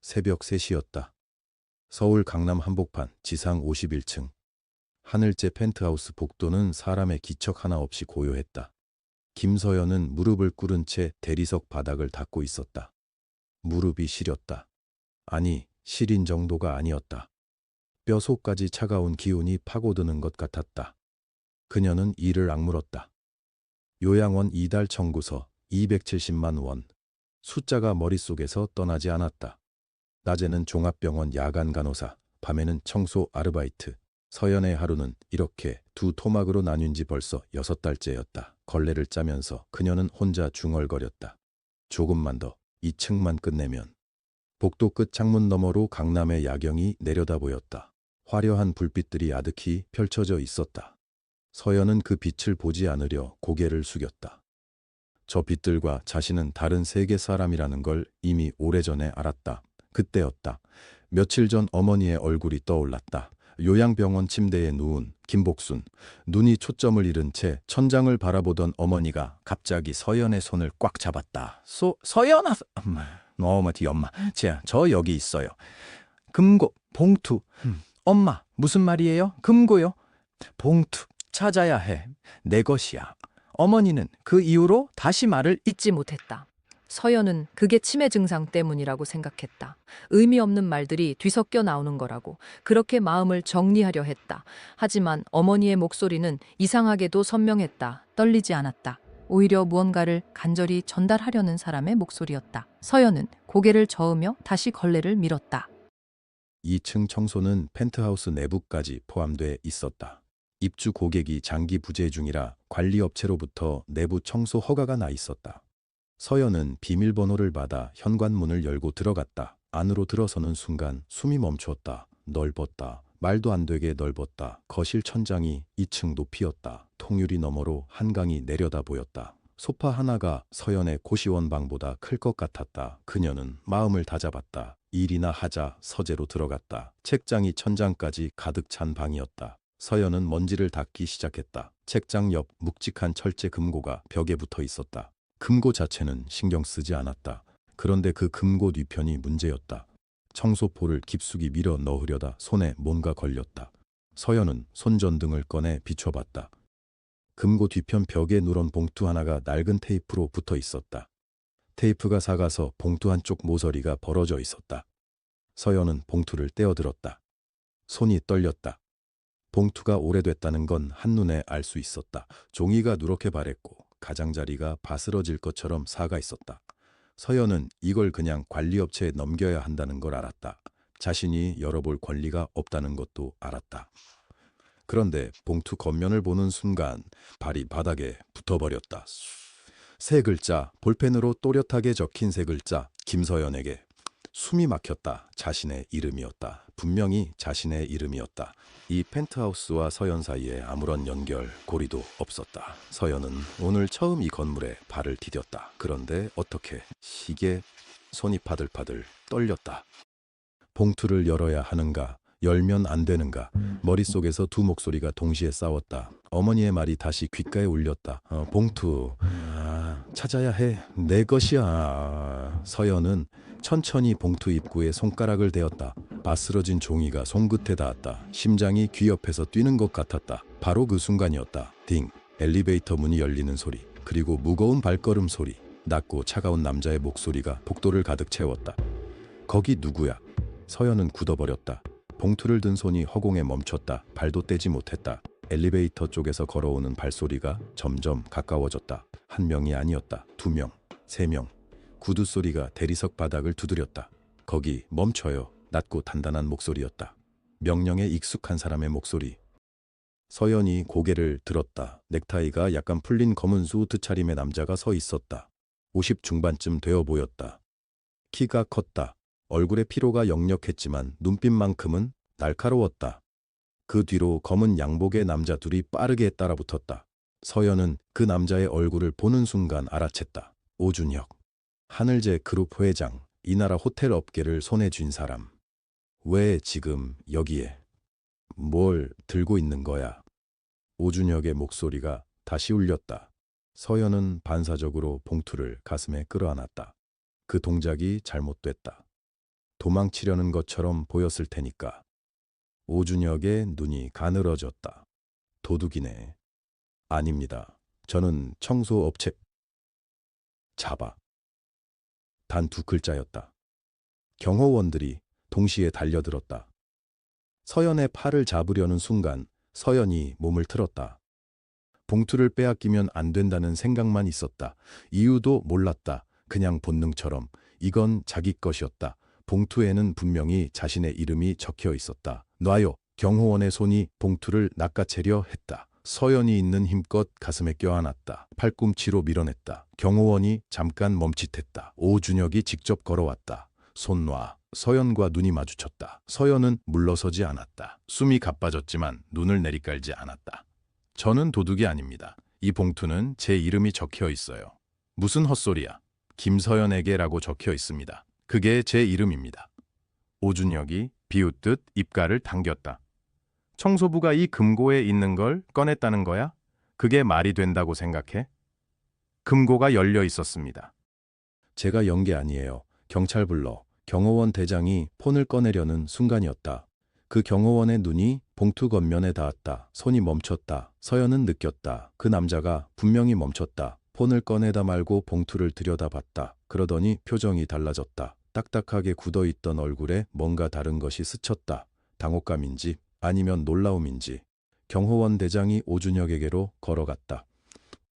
새벽 3시였다. 서울 강남 한복판 지상 51층. 하늘째 펜트하우스 복도는 사람의 기척 하나 없이 고요했다. 김서연은 무릎을 꿇은 채 대리석 바닥을 닦고 있었다. 무릎이 시렸다. 아니, 시린 정도가 아니었다. 뼈속까지 차가운 기운이 파고드는 것 같았다. 그녀는 이를 악물었다. 요양원 이달 청구서 270만 원. 숫자가 머릿속에서 떠나지 않았다. 낮에는 종합병원 야간 간호사, 밤에는 청소 아르바이트. 서연의 하루는 이렇게 두 토막으로 나뉜 지 벌써 6달째였다. 걸레를 짜면서 그녀는 혼자 중얼거렸다. 조금만 더, 2층만 끝내면. 복도 끝 창문 너머로 강남의 야경이 내려다 보였다. 화려한 불빛들이 아득히 펼쳐져 있었다. 서연은 그 빛을 보지 않으려 고개를 숙였다. 저 빛들과 자신은 다른 세계 사람이라는 걸 이미 오래전에 알았다. 그때였다. 며칠 전 어머니의 얼굴이 떠올랐다. 요양병원 침대에 누운 김복순. 눈이 초점을 잃은 채 천장을 바라보던 어머니가 갑자기 서연의 손을 꽉 잡았다. 서연아, 어머니 엄마, 저 여기 있어요. 금고, 봉투. 엄마, 무슨 말이에요? 금고요? 봉투, 찾아야 해. 내 것이야. 어머니는 그 이후로 다시 말을 잊지 못했다. 서연은 그게 치매 증상 때문이라고 생각했다. 의미 없는 말들이 뒤섞여 나오는 거라고. 그렇게 마음을 정리하려 했다. 하지만 어머니의 목소리는 이상하게도 선명했다. 떨리지 않았다. 오히려 무언가를 간절히 전달하려는 사람의 목소리였다. 서연은 고개를 저으며 다시 걸레를 밀었다. 2층 청소는 펜트하우스 내부까지 포함돼 있었다. 입주 고객이 장기 부재 중이라 관리업체로부터 내부 청소 허가가 나 있었다. 서연은 비밀번호를 받아 현관문을 열고 들어갔다. 안으로 들어서는 순간 숨이 멈추었다. 넓었다. 말도 안 되게 넓었다. 거실 천장이 2층 높이였다. 통유리 너머로 한강이 내려다 보였다. 소파 하나가 서연의 고시원 방보다 클 것 같았다. 그녀는 마음을 다잡았다. 일이나 하자 서재로 들어갔다. 책장이 천장까지 가득 찬 방이었다. 서연은 먼지를 닦기 시작했다. 책장 옆 묵직한 철제 금고가 벽에 붙어 있었다. 금고 자체는 신경 쓰지 않았다. 그런데 그 금고 뒤편이 문제였다. 청소포를 깊숙이 밀어 넣으려다 손에 뭔가 걸렸다. 서연은 손전등을 꺼내 비춰봤다. 금고 뒤편 벽에 누런 봉투 하나가 낡은 테이프로 붙어 있었다. 테이프가 삭아서 봉투 한쪽 모서리가 벌어져 있었다. 서연은 봉투를 떼어들었다. 손이 떨렸다. 봉투가 오래됐다는 건 한눈에 알 수 있었다. 종이가 누렇게 바랬고 가장자리가 바스러질 것처럼 사가 있었다. 서연은 이걸 그냥 관리업체에 넘겨야 한다는 걸 알았다. 자신이 열어볼 권리가 없다는 것도 알았다. 그런데 봉투 겉면을 보는 순간 발이 바닥에 붙어버렸다. 세 글자, 볼펜으로 또렷하게 적힌 세 글자, 김서연에게. 숨이 막혔다. 자신의 이름이었다. 분명히 자신의 이름이었다. 이 펜트하우스와 서연 사이에 아무런 연결, 고리도 없었다. 서연은 오늘 처음 이 건물에 발을 디뎠다. 그런데 어떻게? 시계, 손이 파들파들 떨렸다. 봉투를 열어야 하는가? 열면 안 되는가? 머릿속에서 두 목소리가 동시에 싸웠다. 어머니의 말이 다시 귓가에 울렸다. 봉투, 찾아야 해. 내 것이야. 서연은 천천히 봉투 입구에 손가락을 대었다. 바스러진 종이가 손끝에 닿았다. 심장이 귀 옆에서 뛰는 것 같았다. 바로 그 순간이었다. 딩, 엘리베이터 문이 열리는 소리, 그리고 무거운 발걸음 소리. 낮고 차가운 남자의 목소리가 복도를 가득 채웠다. 거기 누구야? 서연은 굳어버렸다. 봉투를 든 손이 허공에 멈췄다. 발도 떼지 못했다. 엘리베이터 쪽에서 걸어오는 발소리가 점점 가까워졌다. 한 명이 아니었다. 2명, 3명. 구두 소리가 대리석 바닥을 두드렸다. 거기 멈춰요. 낮고 단단한 목소리였다. 명령에 익숙한 사람의 목소리. 서연이 고개를 들었다. 넥타이가 약간 풀린 검은 수트 차림의 남자가 서 있었다. 50 중반쯤 되어 보였다. 키가 컸다. 얼굴에 피로가 역력했지만 눈빛만큼은 날카로웠다. 그 뒤로 검은 양복의 남자 둘이 빠르게 따라붙었다. 서연은 그 남자의 얼굴을 보는 순간 알아챘다. 오준혁. 하늘재 그룹 회장, 이 나라 호텔 업계를 손에 쥔 사람. 왜 지금 여기에? 뭘 들고 있는 거야? 오준혁의 목소리가 다시 울렸다. 서연은 반사적으로 봉투를 가슴에 끌어안았다. 그 동작이 잘못됐다. 도망치려는 것처럼 보였을 테니까. 오준혁의 눈이 가늘어졌다. 도둑이네. 아닙니다. 저는 청소업체. 잡아. 단 두 글자였다. 경호원들이 동시에 달려들었다. 서연의 팔을 잡으려는 순간 서연이 몸을 틀었다. 봉투를 빼앗기면 안 된다는 생각만 있었다. 이유도 몰랐다. 그냥 본능처럼. 이건 자기 것이었다. 봉투에는 분명히 자신의 이름이 적혀 있었다. 놔요. 경호원의 손이 봉투를 낚아채려 했다. 서연이 있는 힘껏 가슴에 껴안았다. 팔꿈치로 밀어냈다. 경호원이 잠깐 멈칫했다. 오준혁이 직접 걸어왔다. 손 놔. 서연과 눈이 마주쳤다. 서연은 물러서지 않았다. 숨이 가빠졌지만 눈을 내리깔지 않았다. 저는 도둑이 아닙니다. 이 봉투는 제 이름이 적혀 있어요. 무슨 헛소리야. 김서연에게라고 적혀 있습니다. 그게 제 이름입니다. 오준혁이 비웃듯 입가를 당겼다. 청소부가 이 금고에 있는 걸 꺼냈다는 거야? 그게 말이 된다고 생각해? 금고가 열려 있었습니다. 제가 연 게 아니에요. 경찰 불러. 경호원 대장이 폰을 꺼내려는 순간이었다. 그 경호원의 눈이 봉투 겉면에 닿았다. 손이 멈췄다. 서연은 느꼈다. 그 남자가 분명히 멈췄다. 폰을 꺼내다 말고 봉투를 들여다봤다. 그러더니 표정이 달라졌다. 딱딱하게 굳어있던 얼굴에 뭔가 다른 것이 스쳤다. 당혹감인지 아니면 놀라움인지. 경호원 대장이 오준혁에게로 걸어갔다.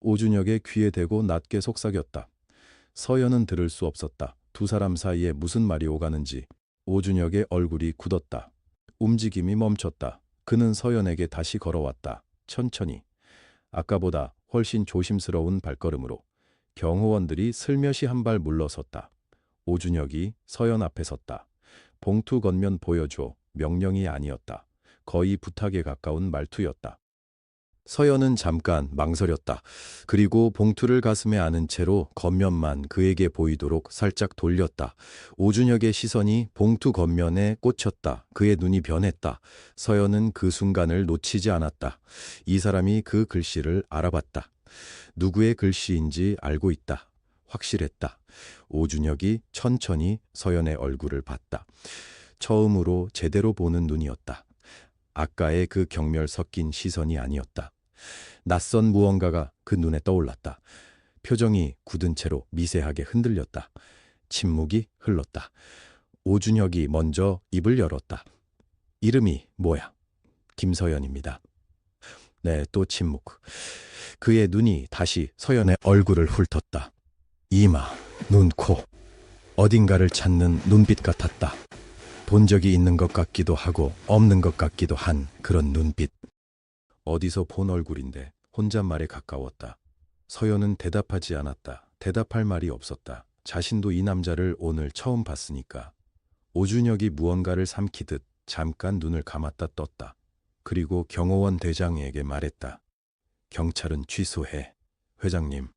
오준혁의 귀에 대고 낮게 속삭였다. 서연은 들을 수 없었다. 두 사람 사이에 무슨 말이 오가는지. 오준혁의 얼굴이 굳었다. 움직임이 멈췄다. 그는 서연에게 다시 걸어왔다. 천천히. 아까보다 훨씬 조심스러운 발걸음으로. 경호원들이 슬며시 한 발 물러섰다. 오준혁이 서연 앞에 섰다. 봉투 겉면 보여줘. 명령이 아니었다. 거의 부탁에 가까운 말투였다. 서연은 잠깐 망설였다. 그리고 봉투를 가슴에 안은 채로 겉면만 그에게 보이도록 살짝 돌렸다. 오준혁의 시선이 봉투 겉면에 꽂혔다. 그의 눈이 변했다. 서연은 그 순간을 놓치지 않았다. 이 사람이 그 글씨를 알아봤다. 누구의 글씨인지 알고 있다. 확실했다. 오준혁이 천천히 서연의 얼굴을 봤다. 처음으로 제대로 보는 눈이었다. 아까의 그 경멸 섞인 시선이 아니었다. 낯선 무언가가 그 눈에 떠올랐다. 표정이 굳은 채로 미세하게 흔들렸다. 침묵이 흘렀다. 오준혁이 먼저 입을 열었다. 이름이 뭐야? 김서연입니다. 네, 또 침묵. 그의 눈이 다시 서연의 얼굴을 훑었다. 이마, 눈, 코. 어딘가를 찾는 눈빛 같았다. 본 적이 있는 것 같기도 하고 없는 것 같기도 한 그런 눈빛. 어디서 본 얼굴인데 혼잣말에 가까웠다. 서연은 대답하지 않았다. 대답할 말이 없었다. 자신도 이 남자를 오늘 처음 봤으니까. 오준혁이 무언가를 삼키듯 잠깐 눈을 감았다 떴다. 그리고 경호원 대장에게 말했다. 경찰은 취소해. 회장님,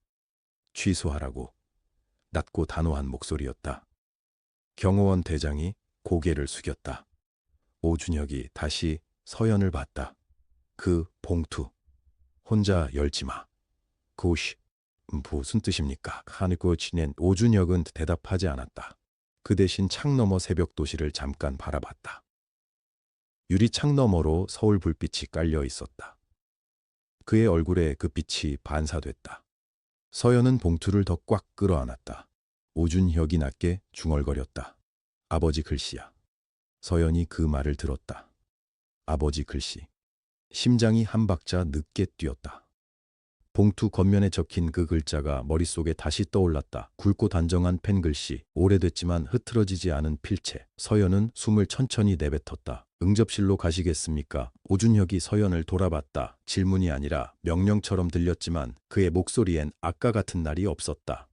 취소하라고. 낮고 단호한 목소리였다. 경호원 대장이 고개를 숙였다. 오준혁이 다시 서연을 봤다. 그 봉투. 혼자 열지 마. 그것이 무슨 뜻입니까? 하고 지낸 오준혁은 대답하지 않았다. 그 대신 창 너머 새벽 도시를 잠깐 바라봤다. 유리창 너머로 서울 불빛이 깔려 있었다. 그의 얼굴에 그 빛이 반사됐다. 서연은 봉투를 더 꽉 끌어안았다. 오준혁이 낮게 중얼거렸다. 아버지 글씨야. 서연이 그 말을 들었다. 아버지 글씨. 심장이 한 박자 늦게 뛰었다. 봉투 겉면에 적힌 그 글자가 머릿속에 다시 떠올랐다. 굵고 단정한 펜글씨, 오래됐지만 흐트러지지 않은 필체. 서연은 숨을 천천히 내뱉었다. 응접실로 가시겠습니까? 오준혁이 서연을 돌아봤다. 질문이 아니라 명령처럼 들렸지만 그의 목소리엔 아까 같은 날이 없었다.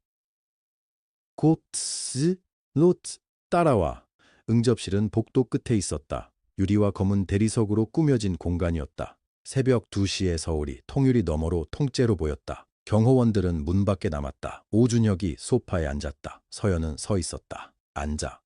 곧스 로트 따라와. 응접실은 복도 끝에 있었다. 유리와 검은 대리석으로 꾸며진 공간이었다. 새벽 2시의 서울이 통유리 너머로 통째로 보였다. 경호원들은 문 밖에 남았다. 오준혁이 소파에 앉았다. 서연은 서 있었다. 앉아.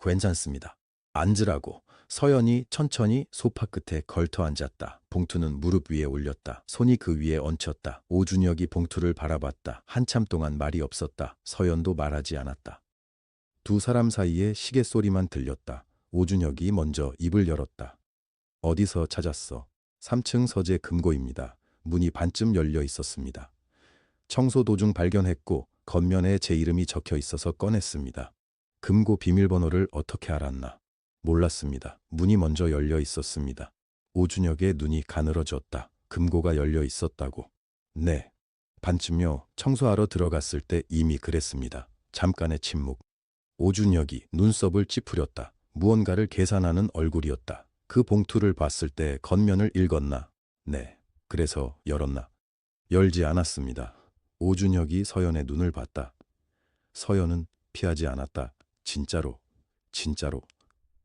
괜찮습니다. 앉으라고. 서연이 천천히 소파 끝에 걸터 앉았다. 봉투는 무릎 위에 올렸다. 손이 그 위에 얹혔다. 오준혁이 봉투를 바라봤다. 한참 동안 말이 없었다. 서연도 말하지 않았다. 두 사람 사이에 시계 소리만 들렸다. 오준혁이 먼저 입을 열었다. 어디서 찾았어? 3층 서재 금고입니다. 문이 반쯤 열려 있었습니다. 청소 도중 발견했고 겉면에 제 이름이 적혀 있어서 꺼냈습니다. 금고 비밀번호를 어떻게 알았나? 몰랐습니다. 문이 먼저 열려 있었습니다. 오준혁의 눈이 가늘어졌다. 금고가 열려 있었다고. 네. 반쯤요. 청소하러 들어갔을 때 이미 그랬습니다. 잠깐의 침묵. 오준혁이 눈썹을 찌푸렸다. 무언가를 계산하는 얼굴이었다. 그 봉투를 봤을 때 겉면을 읽었나? 네. 그래서 열었나? 열지 않았습니다. 오준혁이 서연의 눈을 봤다. 서연은 피하지 않았다. 진짜로. 진짜로.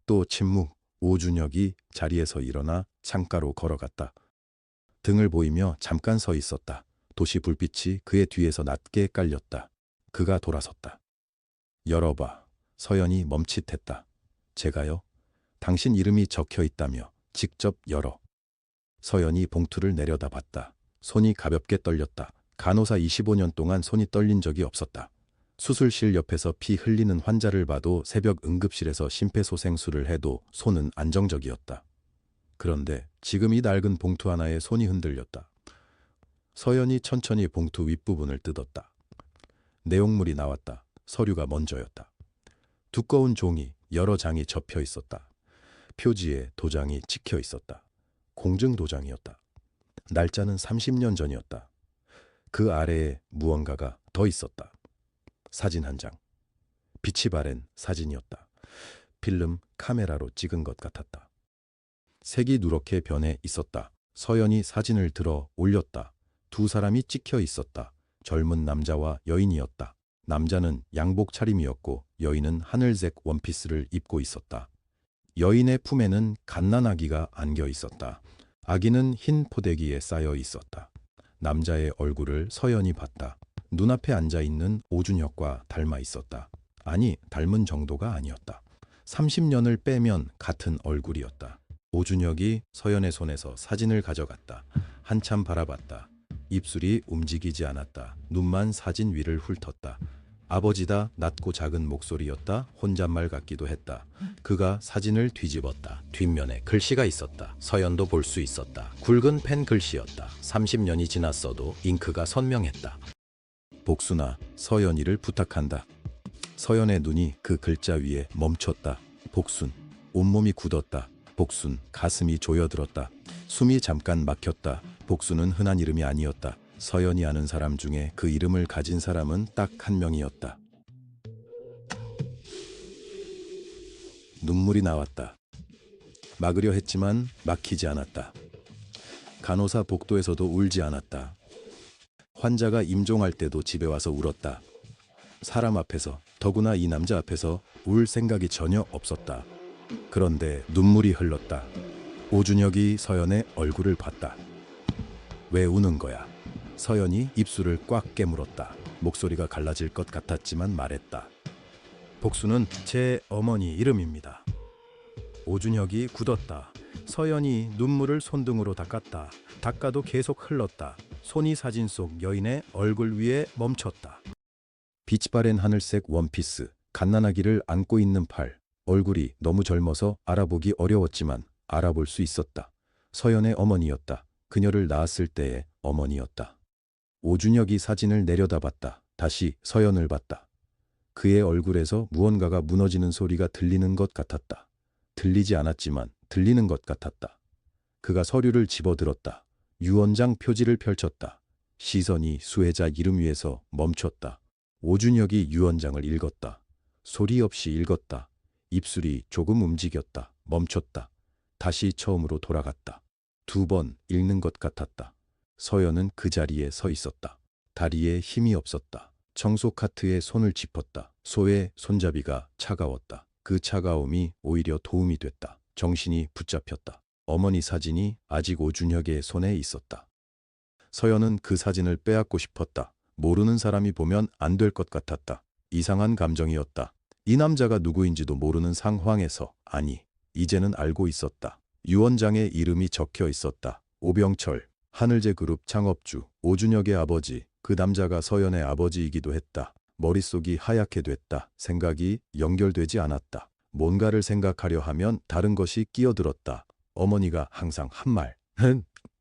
또 침묵. 오준혁이 자리에서 일어나 창가로 걸어갔다. 등을 보이며 잠깐 서 있었다. 도시 불빛이 그의 뒤에서 낮게 깔렸다. 그가 돌아섰다. 열어봐. 서연이 멈칫했다. 제가요? 당신 이름이 적혀 있다며. 직접 열어. 서연이 봉투를 내려다봤다. 손이 가볍게 떨렸다. 간호사 25년 동안 손이 떨린 적이 없었다. 수술실 옆에서 피 흘리는 환자를 봐도 새벽 응급실에서 심폐소생술을 해도 손은 안정적이었다. 그런데 지금 이 낡은 봉투 하나에 손이 흔들렸다. 서연이 천천히 봉투 윗부분을 뜯었다. 내용물이 나왔다. 서류가 먼저였다. 두꺼운 종이 여러 장이 접혀 있었다. 표지에 도장이 찍혀 있었다. 공증 도장이었다. 날짜는 30년 전이었다. 그 아래에 무언가가 더 있었다. 사진 한 장. 빛이 바랜 사진이었다. 필름 카메라로 찍은 것 같았다. 색이 누렇게 변해 있었다. 서연이 사진을 들어 올렸다. 두 사람이 찍혀 있었다. 젊은 남자와 여인이었다. 남자는 양복 차림이었고 여인은 하늘색 원피스를 입고 있었다. 여인의 품에는 갓난아기가 안겨 있었다. 아기는 흰 포대기에 쌓여 있었다. 남자의 얼굴을 서연이 봤다. 눈앞에 앉아있는 오준혁과 닮아 있었다. 아니, 닮은 정도가 아니었다. 30년을 빼면 같은 얼굴이었다. 오준혁이 서연의 손에서 사진을 가져갔다. 한참 바라봤다. 입술이 움직이지 않았다. 눈만 사진 위를 훑었다. 아버지다. 낮고 작은 목소리였다. 혼잣말 같기도 했다. 그가 사진을 뒤집었다. 뒷면에 글씨가 있었다. 서연도 볼 수 있었다. 굵은 펜 글씨였다. 30년이 지났어도 잉크가 선명했다. 복순아, 서연이를 부탁한다. 서연의 눈이 그 글자 위에 멈췄다. 복순. 온몸이 굳었다. 복순. 가슴이 조여들었다. 숨이 잠깐 막혔다. 복순은 흔한 이름이 아니었다. 서연이 아는 사람 중에 그 이름을 가진 사람은 딱 한 명이었다. 눈물이 나왔다. 막으려 했지만 막히지 않았다. 간호사 복도에서도 울지 않았다. 환자가 임종할 때도 집에 와서 울었다. 사람 앞에서, 더구나 이 남자 앞에서 울 생각이 전혀 없었다. 그런데 눈물이 흘렀다. 오준혁이 서연의 얼굴을 봤다. 왜 우는 거야? 서연이 입술을 꽉 깨물었다. 목소리가 갈라질 것 같았지만 말했다. 복수는 제 어머니 이름입니다. 오준혁이 굳었다. 서연이 눈물을 손등으로 닦았다. 닦아도 계속 흘렀다. 손이 사진 속 여인의 얼굴 위에 멈췄다. 빛이 바랜 하늘색 원피스, 갓난아기를 안고 있는 팔, 얼굴이 너무 젊어서 알아보기 어려웠지만 알아볼 수 있었다. 서연의 어머니였다. 그녀를 낳았을 때의 어머니였다. 오준혁이 사진을 내려다봤다. 다시 서연을 봤다. 그의 얼굴에서 무언가가 무너지는 소리가 들리는 것 같았다. 들리지 않았지만 들리는 것 같았다. 그가 서류를 집어들었다. 유언장 표지를 펼쳤다. 시선이 수혜자 이름 위에서 멈췄다. 오준혁이 유언장을 읽었다. 소리 없이 읽었다. 입술이 조금 움직였다. 멈췄다. 다시 처음으로 돌아갔다. 2번 읽는 것 같았다. 서연은 그 자리에 서 있었다. 다리에 힘이 없었다. 청소 카트에 손을 짚었다. 소의 손잡이가 차가웠다. 그 차가움이 오히려 도움이 됐다. 정신이 붙잡혔다. 어머니 사진이 아직 오준혁의 손에 있었다. 서연은 그 사진을 빼앗고 싶었다. 모르는 사람이 보면 안 될 것 같았다. 이상한 감정이었다. 이 남자가 누구인지도 모르는 상황에서, 아니, 이제는 알고 있었다. 유언장에 이름이 적혀 있었다. 오병철, 하늘제 그룹 창업주, 오준혁의 아버지. 그 남자가 서연의 아버지이기도 했다. 머릿속이 하얗게 됐다. 생각이 연결되지 않았다. 뭔가를 생각하려 하면 다른 것이 끼어들었다. 어머니가 항상 한 말.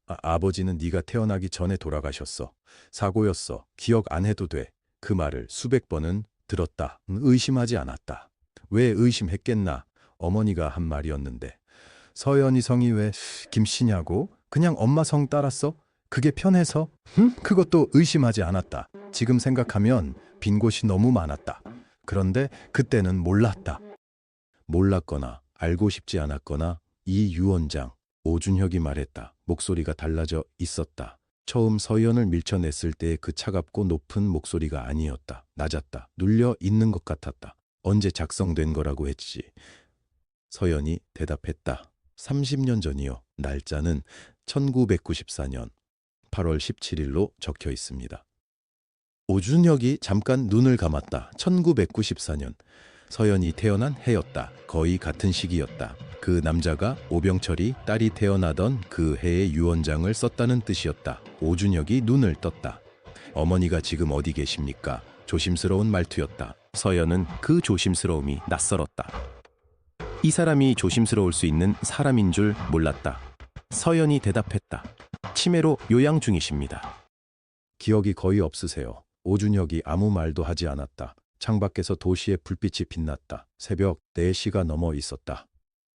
아버지는 네가 태어나기 전에 돌아가셨어. 사고였어. 기억 안 해도 돼. 그 말을 수백 번은 들었다. 의심하지 않았다. 왜 의심했겠나? 어머니가 한 말이었는데. 서연이 성이 왜 김씨냐고? 그냥 엄마 성 따랐어? 그게 편해서? 그것도 의심하지 않았다. 지금 생각하면 빈 곳이 너무 많았다. 그런데 그때는 몰랐다. 몰랐거나 알고 싶지 않았거나 이 유원장, 오준혁이 말했다. 목소리가 달라져 있었다. 처음 서연을 밀쳐냈을 때의 그 차갑고 높은 목소리가 아니었다. 낮았다. 눌려 있는 것 같았다. 언제 작성된 거라고 했지? 서연이 대답했다. 30년 전이요. 날짜는 1994년 8월 17일로 적혀 있습니다. 오준혁이 잠깐 눈을 감았다. 1994년. 서연이 태어난 해였다. 거의 같은 시기였다. 그 남자가 오병철이 딸이 태어나던 그 해의 유언장을 썼다는 뜻이었다. 오준혁이 눈을 떴다. 어머니가 지금 어디 계십니까? 조심스러운 말투였다. 서연은 그 조심스러움이 낯설었다. 이 사람이 조심스러울 수 있는 사람인 줄 몰랐다. 서연이 대답했다. 치매로 요양 중이십니다. 기억이 거의 없으세요. 오준혁이 아무 말도 하지 않았다. 창밖에서 도시의 불빛이 빛났다. 새벽 4시가 넘어 있었다.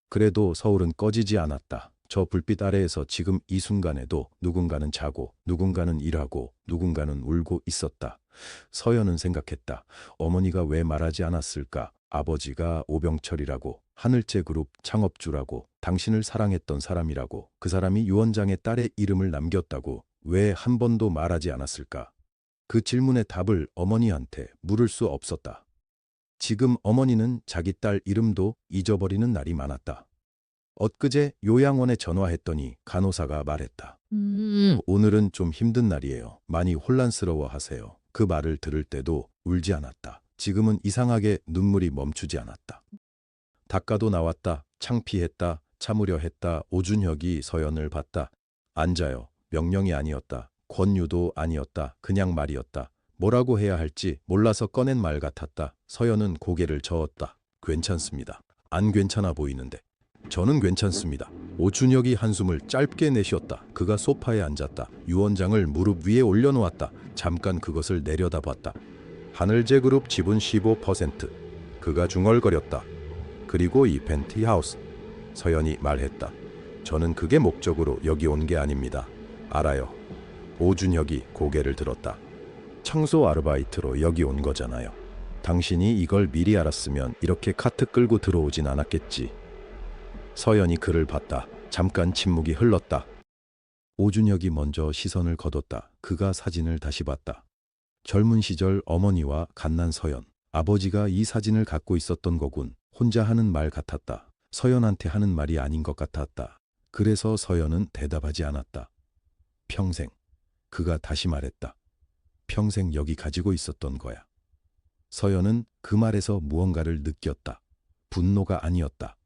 그래도 서울은 꺼지지 않았다. 저 불빛 아래에서 지금 이 순간에도 누군가는 자고 누군가는 일하고 누군가는 울고 있었다. 서연은 생각했다. 어머니가 왜 말하지 않았을까? 아버지가 오병철이라고, 하늘째 그룹 창업주라고, 당신을 사랑했던 사람이라고, 그 사람이 유원장의 딸의 이름을 남겼다고 왜 한 번도 말하지 않았을까? 그 질문의 답을 어머니한테 물을 수 없었다. 지금 어머니는 자기 딸 이름도 잊어버리는 날이 많았다. 엊그제 요양원에 전화했더니 간호사가 말했다. 오늘은 좀 힘든 날이에요. 많이 혼란스러워 하세요. 그 말을 들을 때도 울지 않았다. 지금은 이상하게 눈물이 멈추지 않았다. 닦아도 나왔다. 창피했다. 참으려 했다. 오준혁이 서연을 봤다. 앉아요. 명령이 아니었다. 권유도 아니었다. 그냥 말이었다. 뭐라고 해야 할지 몰라서 꺼낸 말 같았다. 서연은 고개를 저었다. 괜찮습니다. 안 괜찮아 보이는데. 저는 괜찮습니다. 오준혁이 한숨을 짧게 내쉬었다. 그가 소파에 앉았다. 유원장을 무릎 위에 올려놓았다. 잠깐 그것을 내려다봤다. 하늘재 그룹 지분 15%. 그가 중얼거렸다. 그리고 이 펜트하우스. 서연이 말했다. 저는 그게 목적으로 여기 온 게 아닙니다. 알아요. 오준혁이 고개를 들었다. 청소 아르바이트로 여기 온 거잖아요. 당신이 이걸 미리 알았으면 이렇게 카트 끌고 들어오진 않았겠지. 서연이 그를 봤다. 잠깐 침묵이 흘렀다. 오준혁이 먼저 시선을 거뒀다. 그가 사진을 다시 봤다. 젊은 시절 어머니와 갓난 서연. 아버지가 이 사진을 갖고 있었던 거군. 혼자 하는 말 같았다. 서연한테 하는 말이 아닌 것 같았다. 그래서 서연은 대답하지 않았다. 평생. 그가 다시 말했다. 평생 여기 가지고 있었던 거야. 서연은 그 말에서 무언가를 느꼈다. 분노가 아니었다.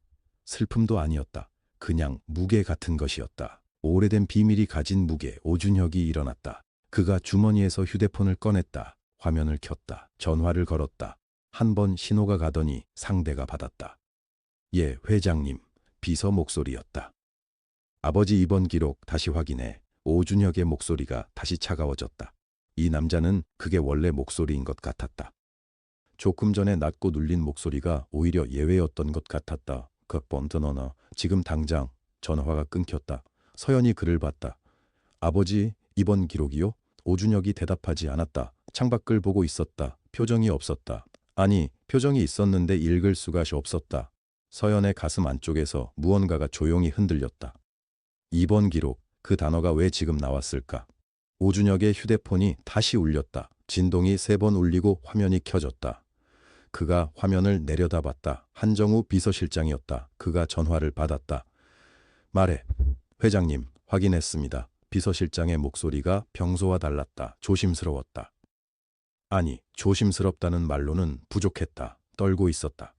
슬픔도 아니었다. 그냥 무게 같은 것이었다. 오래된 비밀이 가진 무게. 오준혁이 일어났다. 그가 주머니에서 휴대폰을 꺼냈다. 화면을 켰다. 전화를 걸었다. 한 번 신호가 가더니 상대가 받았다. 예, 회장님. 비서 목소리였다. 아버지 입원 기록 다시 확인해. 오준혁의 목소리가 다시 차가워졌다. 이 남자는 그게 원래 목소리인 것 같았다. 조금 전에 낮고 눌린 목소리가 오히려 예외였던 것 같았다. 번드너너 지금 당장. 전화가 끊겼다. 서연이 그를 봤다. 아버지 입원 기록이요? 오준혁이 대답하지 않았다. 창밖을 보고 있었다. 표정이 없었다. 아니, 표정이 있었는데 읽을 수가 없었다. 서연의 가슴 안쪽에서 무언가가 조용히 흔들렸다. 입원 기록, 그 단어가 왜 지금 나왔을까? 오준혁의 휴대폰이 다시 울렸다. 진동이 3번 울리고 화면이 켜졌다. 그가 화면을 내려다봤다. 한정우 비서실장이었다. 그가 전화를 받았다. 말해. 회장님, 확인했습니다. 비서실장의 목소리가 평소와 달랐다. 조심스러웠다. 아니, 조심스럽다는 말로는 부족했다. 떨고 있었다.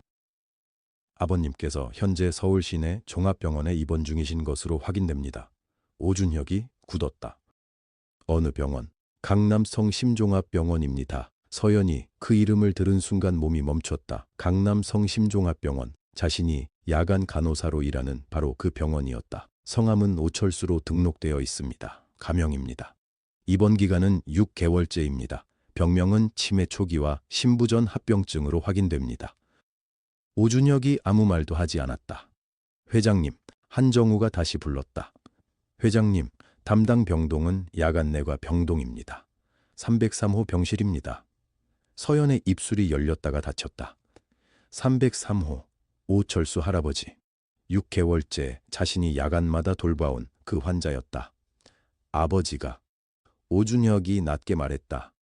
아버님께서 현재 서울 시내 종합병원에 입원 중이신 것으로 확인됩니다. 오준혁이 굳었다. 어느 병원? 강남성 심종합병원입니다. 서연이 그 이름을 들은 순간 몸이 멈췄다. 강남 성심종합병원. 자신이 야간 간호사로 일하는 바로 그 병원이었다. 성함은 오철수로 등록되어 있습니다. 가명입니다. 입원 기간은 6개월째입니다. 병명은 치매 초기와 신부전 합병증으로 확인됩니다. 오준혁이 아무 말도 하지 않았다. 회장님, 한정우가 다시 불렀다. 회장님, 담당 병동은 야간 내과 병동입니다. 303호 병실입니다. 서연의 입술이 열렸다가 닫혔다. 303호, 오철수 할아버지. 6개월째 자신이 야간마다 돌봐온 그 환자였다. 아버지가. 오준혁이 낮게 말했다.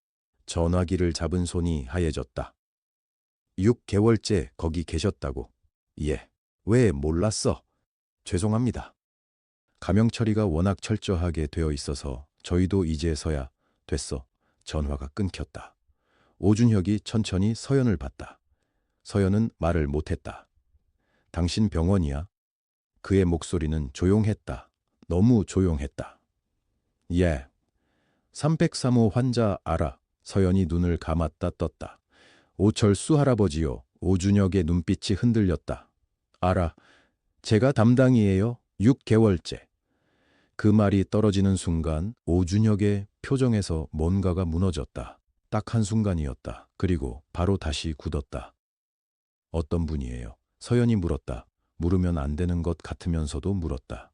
전화기를 잡은 손이 하얘졌다. 6개월째 거기 계셨다고. 예. 왜 몰랐어? 죄송합니다. 가명 처리가 워낙 철저하게 되어 있어서 저희도 이제서야 됐어. 전화가 끊겼다. 오준혁이 천천히 서연을 봤다. 서연은 말을 못했다. 당신 병원이야? 그의 목소리는 조용했다. 너무 조용했다. 예. 303호 환자 알아. 서연이 눈을 감았다 떴다. 오철수 할아버지요. 오준혁의 눈빛이 흔들렸다. 알아. 제가 담당이에요. 6개월째. 그 말이 떨어지는 순간 오준혁의 표정에서 뭔가가 무너졌다. 딱 한순간이었다. 그리고 바로 다시 굳었다. 어떤 분이에요? 서연이 물었다. 물으면 안 되는 것 같으면서도 물었다.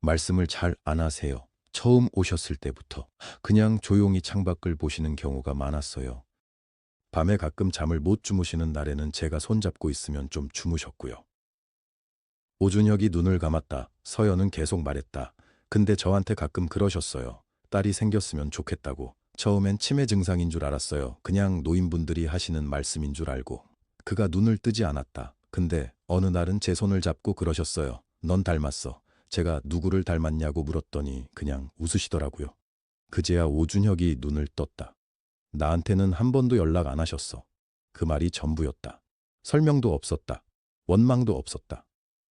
말씀을 잘 안 하세요. 처음 오셨을 때부터 그냥 조용히 창밖을 보시는 경우가 많았어요. 밤에 가끔 잠을 못 주무시는 날에는 제가 손잡고 있으면 좀 주무셨고요. 오준혁이 눈을 감았다. 서연은 계속 말했다. 근데 저한테 가끔 그러셨어요. 딸이 생겼으면 좋겠다고. 처음엔 치매 증상인 줄 알았어요. 그냥 노인분들이 하시는 말씀인 줄 알고. 그가 눈을 뜨지 않았다. 근데 어느 날은 제 손을 잡고 그러셨어요. 넌 닮았어. 제가 누구를 닮았냐고 물었더니 그냥 웃으시더라고요. 그제야 오준혁이 눈을 떴다. 나한테는 한 번도 연락 안 하셨어. 그 말이 전부였다. 설명도 없었다. 원망도 없었다.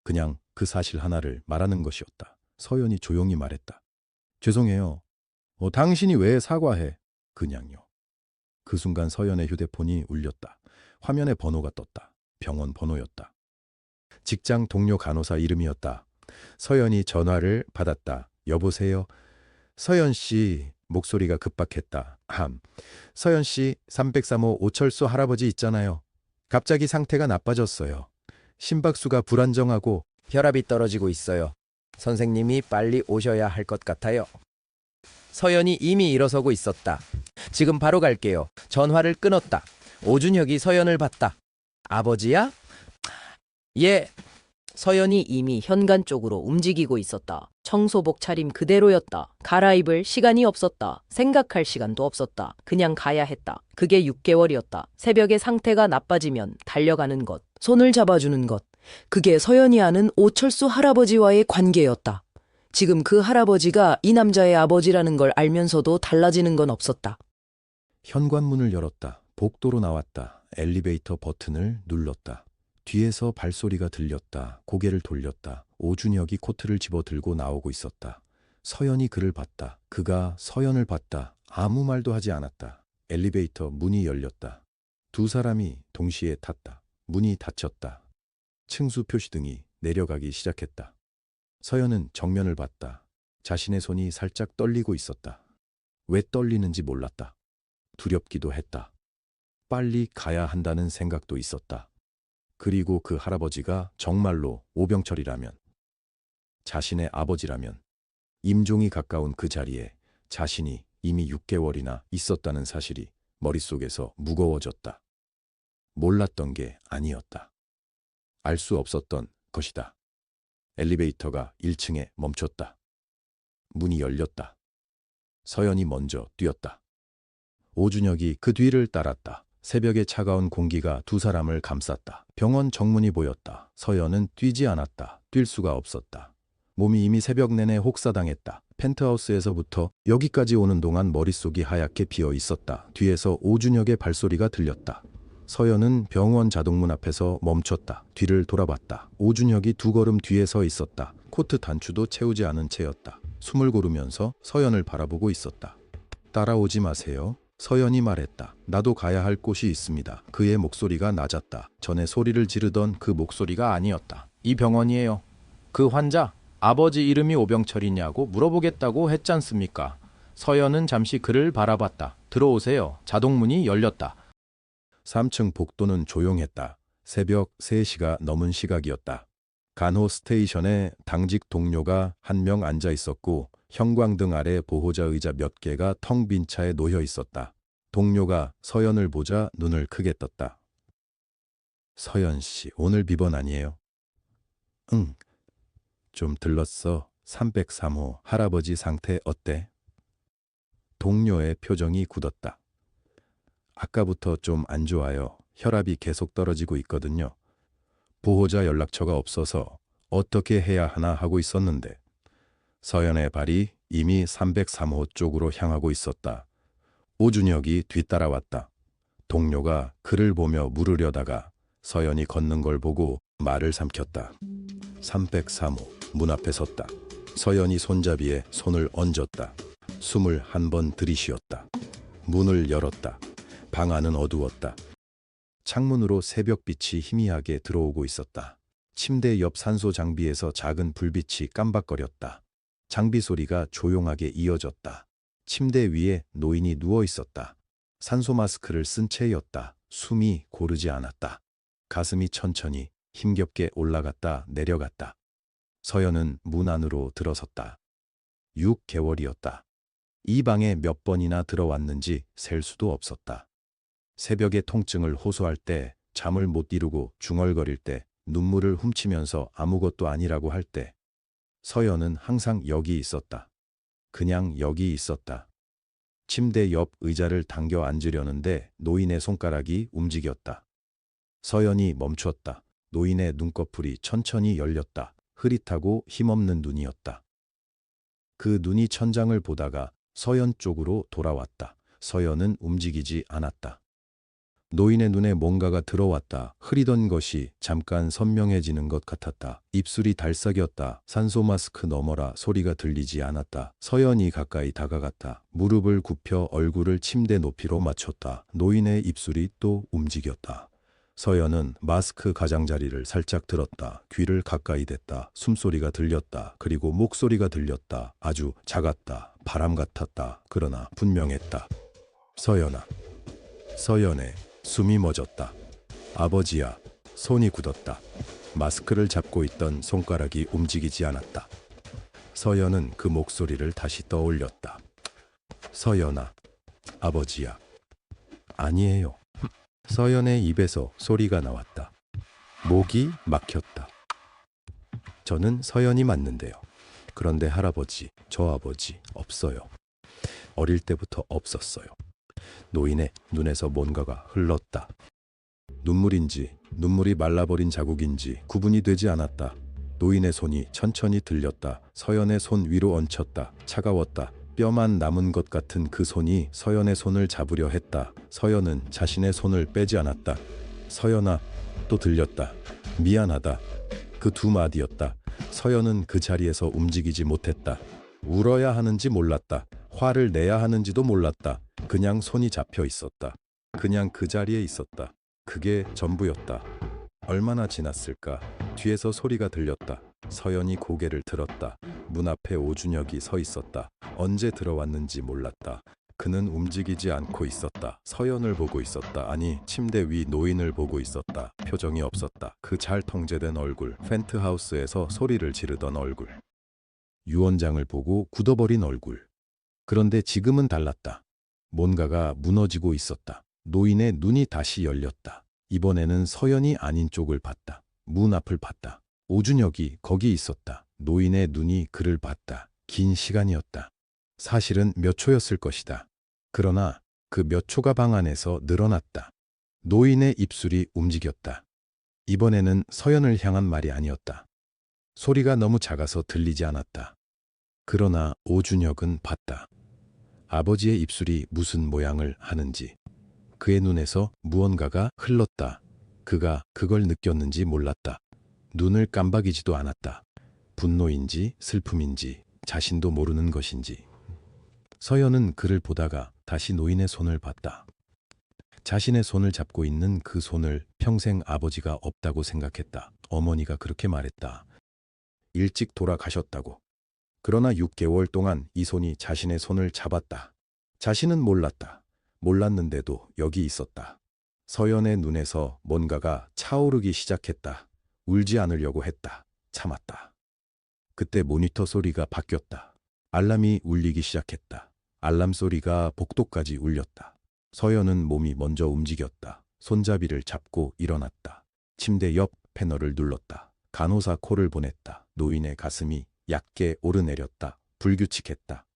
그냥 그 사실 하나를 말하는 것이었다. 서연이 조용히 말했다. 죄송해요. 당신이 왜 사과해? 그냥요. 그 순간 서연의 휴대폰이 울렸다. 화면에 번호가 떴다. 병원 번호였다. 직장 동료 간호사 이름이었다. 서연이 전화를 받았다. 여보세요? 서연 씨. 목소리가 급박했다. 서연 씨, 303호 오철수 할아버지 있잖아요. 갑자기 상태가 나빠졌어요. 심박수가 불안정하고 혈압이 떨어지고 있어요. 선생님이 빨리 오셔야 할 것 같아요. 서연이 이미 일어서고 있었다. 지금 바로 갈게요. 전화를 끊었다. 오준혁이 서연을 봤다. 아버지야? 예. 서연이 이미 현관 쪽으로 움직이고 있었다. 청소복 차림 그대로였다. 갈아입을 시간이 없었다. 생각할 시간도 없었다. 그냥 가야 했다. 그게 6개월이었다. 새벽에 상태가 나빠지면 달려가는 것, 손을 잡아주는 것. 그게 서연이 아는 오철수 할아버지와의 관계였다. 지금 그 할아버지가 이 남자의 아버지라는 걸 알면서도 달라지는 건 없었다. 현관문을 열었다. 복도로 나왔다. 엘리베이터 버튼을 눌렀다. 뒤에서 발소리가 들렸다. 고개를 돌렸다. 오준혁이 코트를 집어 들고 나오고 있었다. 서연이 그를 봤다. 그가 서연을 봤다. 아무 말도 하지 않았다. 엘리베이터 문이 열렸다. 두 사람이 동시에 탔다. 문이 닫혔다. 층수 표시등이 내려가기 시작했다. 서연은 정면을 봤다. 자신의 손이 살짝 떨리고 있었다. 왜 떨리는지 몰랐다. 두렵기도 했다. 빨리 가야 한다는 생각도 있었다. 그리고 그 할아버지가 정말로 오병철이라면, 자신의 아버지라면, 임종이 가까운 그 자리에 자신이 이미 6개월이나 있었다는 사실이 머릿속에서 무거워졌다. 몰랐던 게 아니었다. 알 수 없었던 것이다. 엘리베이터가 1층에 멈췄다. 문이 열렸다. 서연이 먼저 뛰었다. 오준혁이 그 뒤를 따랐다. 새벽의 차가운 공기가 두 사람을 감쌌다. 병원 정문이 보였다. 서연은 뛰지 않았다. 뛸 수가 없었다. 몸이 이미 새벽 내내 혹사당했다. 펜트하우스에서부터 여기까지 오는 동안 머릿속이 하얗게 비어 있었다. 뒤에서 오준혁의 발소리가 들렸다. 서연은 병원 자동문 앞에서 멈췄다. 뒤를 돌아봤다. 오준혁이 두 걸음 뒤에 서 있었다. 코트 단추도 채우지 않은 채였다. 숨을 고르면서 서연을 바라보고 있었다. 따라오지 마세요. 서연이 말했다. 나도 가야 할 곳이 있습니다. 그의 목소리가 낮았다. 전에 소리를 지르던 그 목소리가 아니었다. 이 병원이에요. 그 환자 아버지 이름이 오병철이냐고 물어보겠다고 했잖습니까? 서연은 잠시 그를 바라봤다. 들어오세요. 자동문이 열렸다. 3층 복도는 조용했다. 새벽 3시가 넘은 시각이었다. 간호 스테이션에 당직 동료가 한 명 앉아 있었고 형광등 아래 보호자 의자 몇 개가 텅 빈 차에 놓여 있었다. 동료가 서연을 보자 눈을 크게 떴다. 서연 씨, 오늘 비번 아니에요? 응. 좀 들렀어. 303호 할아버지 상태 어때? 동료의 표정이 굳었다. 아까부터 좀 안 좋아요. 혈압이 계속 떨어지고 있거든요. 보호자 연락처가 없어서 어떻게 해야 하나 하고 있었는데 서연의 발이 이미 303호 쪽으로 향하고 있었다. 오준혁이 뒤따라왔다. 동료가 그를 보며 물으려다가 서연이 걷는 걸 보고 말을 삼켰다. 303호 문 앞에 섰다. 서연이 손잡이에 손을 얹었다. 숨을 한 번 들이쉬었다. 문을 열었다. 방 안은 어두웠다. 창문으로 새벽빛이 희미하게 들어오고 있었다. 침대 옆 산소 장비에서 작은 불빛이 깜박거렸다. 장비 소리가 조용하게 이어졌다. 침대 위에 노인이 누워 있었다. 산소 마스크를 쓴 채였다. 숨이 고르지 않았다. 가슴이 천천히 힘겹게 올라갔다 내려갔다. 서연은 문 안으로 들어섰다. 6개월이었다. 이 방에 몇 번이나 들어왔는지 셀 수도 없었다. 새벽에 통증을 호소할 때, 잠을 못 이루고 중얼거릴 때, 눈물을 훔치면서 아무것도 아니라고 할 때, 서연은 항상 여기 있었다. 그냥 여기 있었다. 침대 옆 의자를 당겨 앉으려는데 노인의 손가락이 움직였다. 서연이 멈췄다. 노인의 눈꺼풀이 천천히 열렸다. 흐릿하고 힘없는 눈이었다. 그 눈이 천장을 보다가 서연 쪽으로 돌아왔다. 서연은 움직이지 않았다. 노인의 눈에 뭔가가 들어왔다. 흐리던 것이 잠깐 선명해지는 것 같았다. 입술이 달싹였다. 산소 마스크 너머라 소리가 들리지 않았다. 서연이 가까이 다가갔다. 무릎을 굽혀 얼굴을 침대 높이로 맞췄다. 노인의 입술이 또 움직였다. 서연은 마스크 가장자리를 살짝 들었다. 귀를 가까이 댔다. 숨소리가 들렸다. 그리고 목소리가 들렸다. 아주 작았다. 바람 같았다. 그러나 분명했다. 서연아. 서연의 숨이 멎었다. 아버지야. 손이 굳었다. 마스크를 잡고 있던 손가락이 움직이지 않았다. 서연은 그 목소리를 다시 떠올렸다. 서연아. 아버지야. 아니에요. 서연의 입에서 소리가 나왔다. 목이 막혔다. 저는 서연이 맞는데요. 그런데 할아버지, 저 아버지 없어요. 어릴 때부터 없었어요. 노인의 눈에서 뭔가가 흘렀다. 눈물인지 눈물이 말라버린 자국인지 구분이 되지 않았다. 노인의 손이 천천히 들렸다. 서연의 손 위로 얹혔다. 차가웠다. 뼈만 남은 것 같은 그 손이 서연의 손을 잡으려 했다. 서연은 자신의 손을 빼지 않았다. 서연아, 또 들렸다. 미안하다. 그 두 마디였다. 서연은 그 자리에서 움직이지 못했다. 울어야 하는지 몰랐다. 화를 내야 하는지도 몰랐다. 그냥 손이 잡혀 있었다. 그냥 그 자리에 있었다. 그게 전부였다. 얼마나 지났을까? 뒤에서 소리가 들렸다. 서연이 고개를 들었다. 문 앞에 오준혁이 서 있었다. 언제 들어왔는지 몰랐다. 그는 움직이지 않고 있었다. 서연을 보고 있었다. 아니, 침대 위 노인을 보고 있었다. 표정이 없었다. 그 잘 통제된 얼굴, 펜트하우스에서 소리를 지르던 얼굴. 유원장을 보고 굳어버린 얼굴. 그런데 지금은 달랐다. 뭔가가 무너지고 있었다. 노인의 눈이 다시 열렸다. 이번에는 서연이 아닌 쪽을 봤다. 문 앞을 봤다. 오준혁이 거기 있었다. 노인의 눈이 그를 봤다. 긴 시간이었다. 사실은 몇 초였을 것이다. 그러나 그 몇 초가 방 안에서 늘어났다. 노인의 입술이 움직였다. 이번에는 서연을 향한 말이 아니었다. 소리가 너무 작아서 들리지 않았다. 그러나 오준혁은 봤다. 아버지의 입술이 무슨 모양을 하는지. 그의 눈에서 무언가가 흘렀다. 그가 그걸 느꼈는지 몰랐다. 눈을 깜박이지도 않았다. 분노인지 슬픔인지 자신도 모르는 것인지. 서연은 그를 보다가 다시 노인의 손을 봤다. 자신의 손을 잡고 있는 그 손을 평생 아버지가 없다고 생각했다. 어머니가 그렇게 말했다. 일찍 돌아가셨다고. 그러나 6개월 동안 이 손이 자신의 손을 잡았다. 자신은 몰랐다. 몰랐는데도 여기 있었다. 서연의 눈에서 뭔가가 차오르기 시작했다. 울지 않으려고 했다. 참았다. 그때 모니터 소리가 바뀌었다. 알람이 울리기 시작했다. 알람 소리가 복도까지 울렸다. 서연은 몸이 먼저 움직였다. 손잡이를 잡고 일어났다. 침대 옆 패널을 눌렀다. 간호사 콜을 보냈다. 노인의 가슴이 얕게 오르내렸다. 불규칙했다.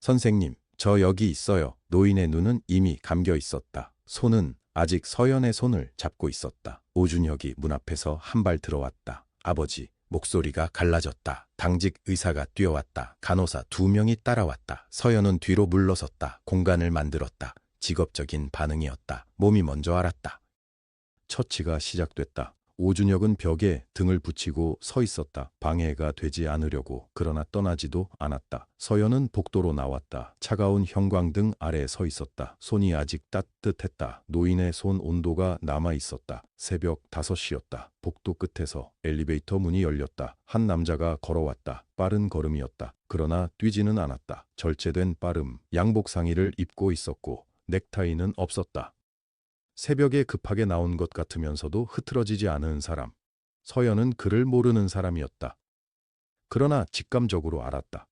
선생님, 저 여기 있어요. 노인의 눈은 이미 감겨 있었다. 손은 아직 서연의 손을 잡고 있었다. 오준혁이 문 앞에서 한 발 들어왔다. 아버지. 목소리가 갈라졌다. 당직 의사가 뛰어왔다. 간호사 2명이 따라왔다. 서연은 뒤로 물러섰다. 공간을 만들었다. 직업적인 반응이었다. 몸이 먼저 알았다. 처치가 시작됐다. 오준혁은 벽에 등을 붙이고 서 있었다. 방해가 되지 않으려고. 그러나 떠나지도 않았다. 서연은 복도로 나왔다. 차가운 형광등 아래에 서 있었다. 손이 아직 따뜻했다. 노인의 손 온도가 남아 있었다. 새벽 5시였다. 복도 끝에서 엘리베이터 문이 열렸다. 한 남자가 걸어왔다. 빠른 걸음이었다. 그러나 뛰지는 않았다. 절제된 빠름. 양복 상의를 입고 있었고 넥타이는 없었다. 새벽에 급하게 나온 것 같으면서도 흐트러지지 않은 사람. 서연은 그를 모르는 사람이었다. 그러나 직감적으로 알았다.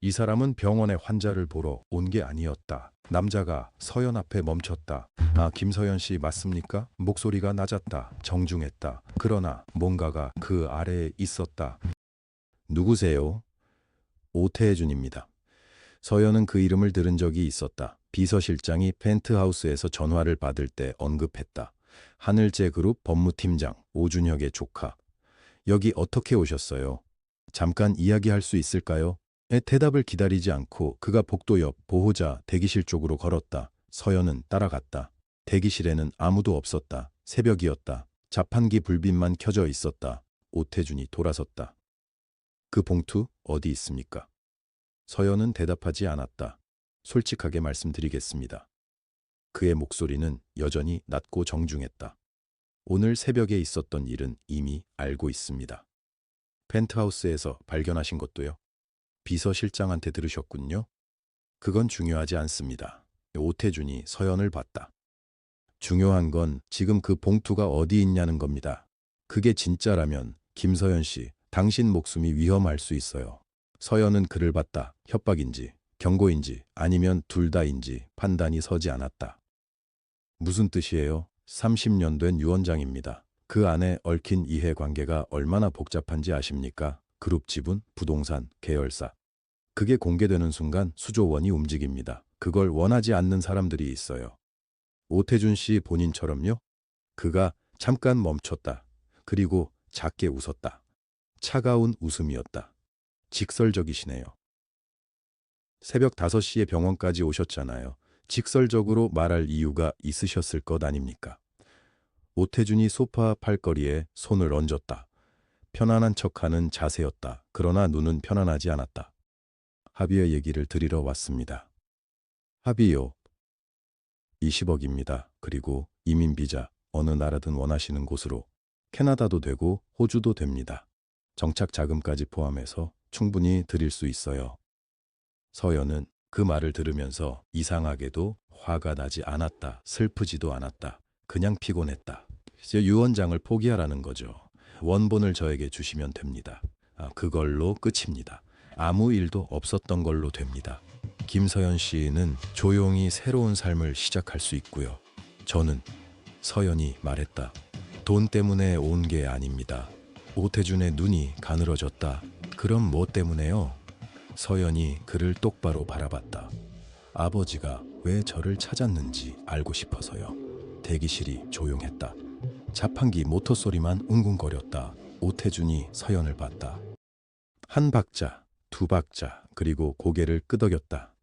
이 사람은 병원에 환자를 보러 온 게 아니었다. 남자가 서연 앞에 멈췄다. 아, 김서연 씨 맞습니까? 목소리가 낮았다. 정중했다. 그러나 뭔가가 그 아래에 있었다. 누구세요? 오태준입니다. 서연은 그 이름을 들은 적이 있었다. 비서실장이 펜트하우스에서 전화를 받을 때 언급했다. 하늘재그룹 법무팀장 오준혁의 조카. 여기 어떻게 오셨어요? 잠깐 이야기할 수 있을까요? 대답을 기다리지 않고 그가 복도 옆 보호자 대기실 쪽으로 걸었다. 서연은 따라갔다. 대기실에는 아무도 없었다. 새벽이었다. 자판기 불빛만 켜져 있었다. 오태준이 돌아섰다. 그 봉투 어디 있습니까? 서연은 대답하지 않았다. 솔직하게 말씀드리겠습니다. 그의 목소리는 여전히 낮고 정중했다. 오늘 새벽에 있었던 일은 이미 알고 있습니다. 펜트하우스에서 발견하신 것도요? 비서실장한테 들으셨군요. 그건 중요하지 않습니다. 오태준이 서연을 봤다. 중요한 건 지금 그 봉투가 어디 있냐는 겁니다. 그게 진짜라면 김서연 씨, 당신 목숨이 위험할 수 있어요. 서연은 그를 봤다. 협박인지 경고인지 아니면 둘 다인지 판단이 서지 않았다. 무슨 뜻이에요? 30년 된 유언장입니다. 그 안에 얽힌 이해관계가 얼마나 복잡한지 아십니까? 그룹 지분, 부동산, 계열사. 그게 공개되는 순간 수조원이 움직입니다. 그걸 원하지 않는 사람들이 있어요. 오태준 씨 본인처럼요? 그가 잠깐 멈췄다. 그리고 작게 웃었다. 차가운 웃음이었다. 직설적이시네요. 새벽 5시에 병원까지 오셨잖아요. 직설적으로 말할 이유가 있으셨을 것 아닙니까? 오태준이 소파 팔걸이에 손을 얹었다. 편안한 척하는 자세였다. 그러나 눈은 편안하지 않았다. 합의의 얘기를 드리러 왔습니다. 합의요? 20억입니다. 그리고 이민비자 어느 나라든 원하시는 곳으로. 캐나다도 되고 호주도 됩니다. 정착 자금까지 포함해서 충분히 드릴 수 있어요. 서연은 그 말을 들으면서 이상하게도 화가 나지 않았다. 슬프지도 않았다. 그냥 피곤했다. 이제 유언장을 포기하라는 거죠. 원본을 저에게 주시면 됩니다. 그걸로 끝입니다. 아무 일도 없었던 걸로 됩니다. 김서연 씨는 조용히 새로운 삶을 시작할 수 있고요. 저는 서연이 말했다. 돈 때문에 온 게 아닙니다. 오태준의 눈이 가늘어졌다. 그럼 뭐 때문에요? 서연이 그를 똑바로 바라봤다. 아버지가 왜 저를 찾았는지 알고 싶어서요. 대기실이 조용했다. 자판기 모터 소리만 웅궁거렸다. 오태준이 서연을 봤다. 한 박자, 두 박자, 그리고 고개를 끄덕였다.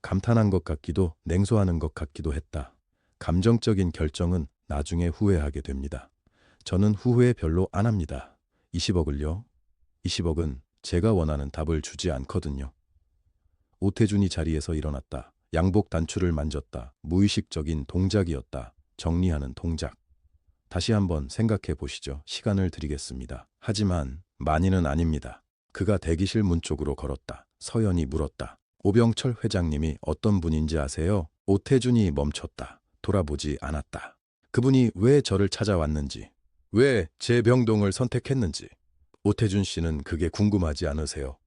감탄한 것 같기도 냉소하는 것 같기도 했다. 감정적인 결정은 나중에 후회하게 됩니다. 저는 후회 별로 안 합니다. 20억을요? 20억은 제가 원하는 답을 주지 않거든요. 오태준이 자리에서 일어났다. 양복 단추를 만졌다. 무의식적인 동작이었다. 정리하는 동작. 다시 한번 생각해 보시죠. 시간을 드리겠습니다. 하지만 많이는 아닙니다. 그가 대기실 문 쪽으로 걸었다. 서연이 물었다. 오병철 회장님이 어떤 분인지 아세요? 오태준이 멈췄다. 돌아보지 않았다. 그분이 왜 저를 찾아왔는지, 왜 제 병동을 선택했는지. 오태준 씨는 그게 궁금하지 않으세요?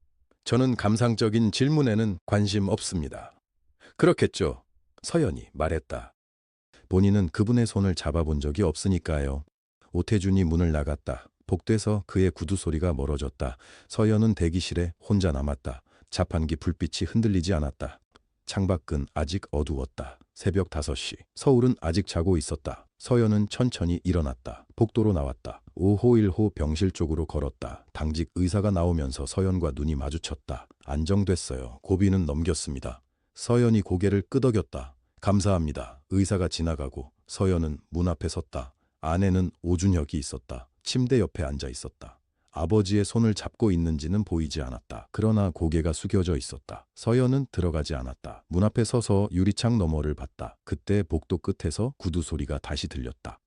저는 감상적인 질문에는 관심 없습니다. 그렇겠죠. 서연이 말했다. 본인은 그분의 손을 잡아본 적이 없으니까요. 오태준이 문을 나갔다. 복도에서 그의 구두 소리가 멀어졌다. 서연은 대기실에 혼자 남았다. 자판기 불빛이 흔들리지 않았다. 창밖은 아직 어두웠다. 새벽 5시. 서울은 아직 자고 있었다. 서연은 천천히 일어났다. 복도로 나왔다. 5호 1호 병실 쪽으로 걸었다. 당직 의사가 나오면서 서연과 눈이 마주쳤다. 안정됐어요. 고비는 넘겼습니다. 서연이 고개를 끄덕였다. 감사합니다. 의사가 지나가고 서연은 문 앞에 섰다. 안에는 오준혁이 있었다. 침대 옆에 앉아 있었다. 아버지의 손을 잡고 있는지는 보이지 않았다. 그러나 고개가 숙여져 있었다. 서연은 들어가지 않았다. 문 앞에 서서 유리창 너머를 봤다. 그때 복도 끝에서 구두 소리가 다시 들렸다.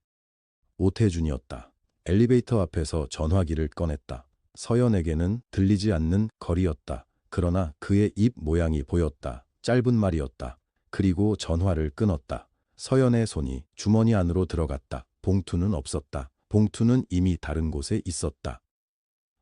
오태준이었다. 엘리베이터 앞에서 전화기를 꺼냈다. 서연에게는 들리지 않는 거리였다. 그러나 그의 입 모양이 보였다. 짧은 말이었다. 그리고 전화를 끊었다. 서연의 손이 주머니 안으로 들어갔다. 봉투는 없었다. 봉투는 이미 다른 곳에 있었다.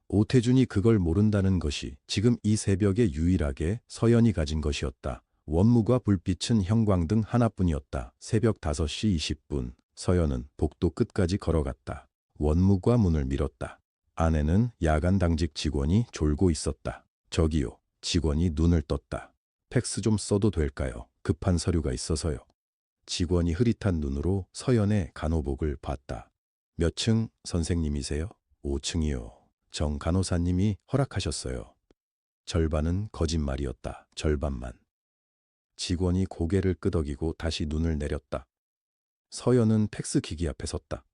오태준이 그걸 모른다는 것이 지금 이 새벽에 유일하게 서연이 가진 것이었다. 원무과 불빛은 형광등 하나뿐이었다. 새벽 5시 20분. 서연은 복도 끝까지 걸어갔다. 원무과 문을 밀었다. 안에는 야간 당직 직원이 졸고 있었다. 저기요. 직원이 눈을 떴다. 팩스 좀 써도 될까요? 급한 서류가 있어서요. 직원이 흐릿한 눈으로 서연의 간호복을 봤다. 몇 층 선생님이세요? 5층이요. 정 간호사님이 허락하셨어요. 절반은 거짓말이었다. 절반만. 직원이 고개를 끄덕이고 다시 눈을 내렸다. 서연은 팩스 기기 앞에 섰다.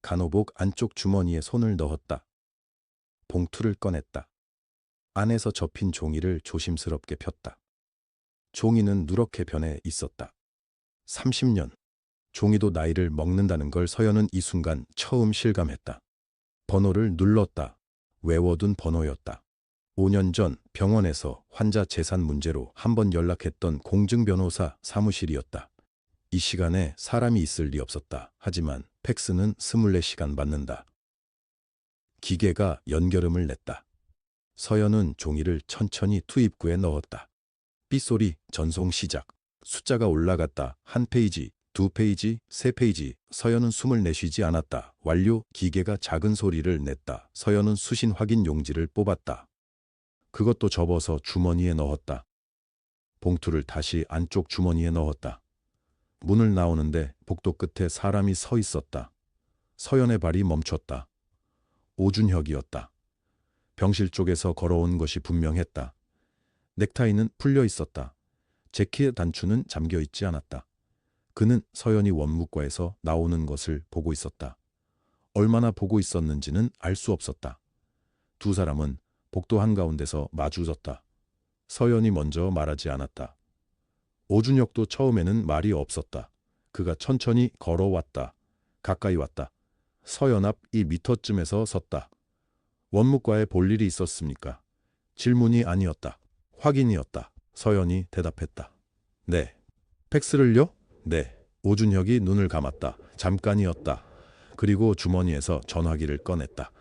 간호복 안쪽 주머니에 손을 넣었다. 봉투를 꺼냈다. 안에서 접힌 종이를 조심스럽게 폈다. 종이는 누렇게 변해 있었다. 30년. 종이도 나이를 먹는다는 걸 서연은 이 순간 처음 실감했다. 번호를 눌렀다. 외워둔 번호였다. 5년 전 병원에서 환자 재산 문제로 한번 연락했던 공증변호사 사무실이었다. 이 시간에 사람이 있을 리 없었다. 하지만 팩스는 24시간 받는다. 기계가 연결음을 냈다. 서연은 종이를 천천히 투입구에 넣었다. 삐소리, 전송 시작. 숫자가 올라갔다. 1페이지, 2페이지, 3페이지. 서연은 숨을 내쉬지 않았다. 완료. 기계가 작은 소리를 냈다. 서연은 수신 확인 용지를 뽑았다. 그것도 접어서 주머니에 넣었다. 봉투를 다시 안쪽 주머니에 넣었다. 문을 나오는데 복도 끝에 사람이 서 있었다. 서연의 발이 멈췄다. 오준혁이었다. 병실 쪽에서 걸어온 것이 분명했다. 넥타이는 풀려 있었다. 재킷 단추는 잠겨 있지 않았다. 그는 서연이 원무과에서 나오는 것을 보고 있었다. 얼마나 보고 있었는지는 알 수 없었다. 두 사람은 복도 한가운데서 마주섰다. 서연이 먼저 말하지 않았다. 오준혁도 처음에는 말이 없었다. 그가 천천히 걸어왔다. 가까이 왔다. 서연 앞 2미터쯤에서 섰다. 원무과에 볼 일이 있었습니까? 질문이 아니었다. 확인이었다. 서연이 대답했다. 네. 팩스를요? 네. 오준혁이 눈을 감았다. 잠깐이었다. 그리고 주머니에서 전화기를 꺼냈다.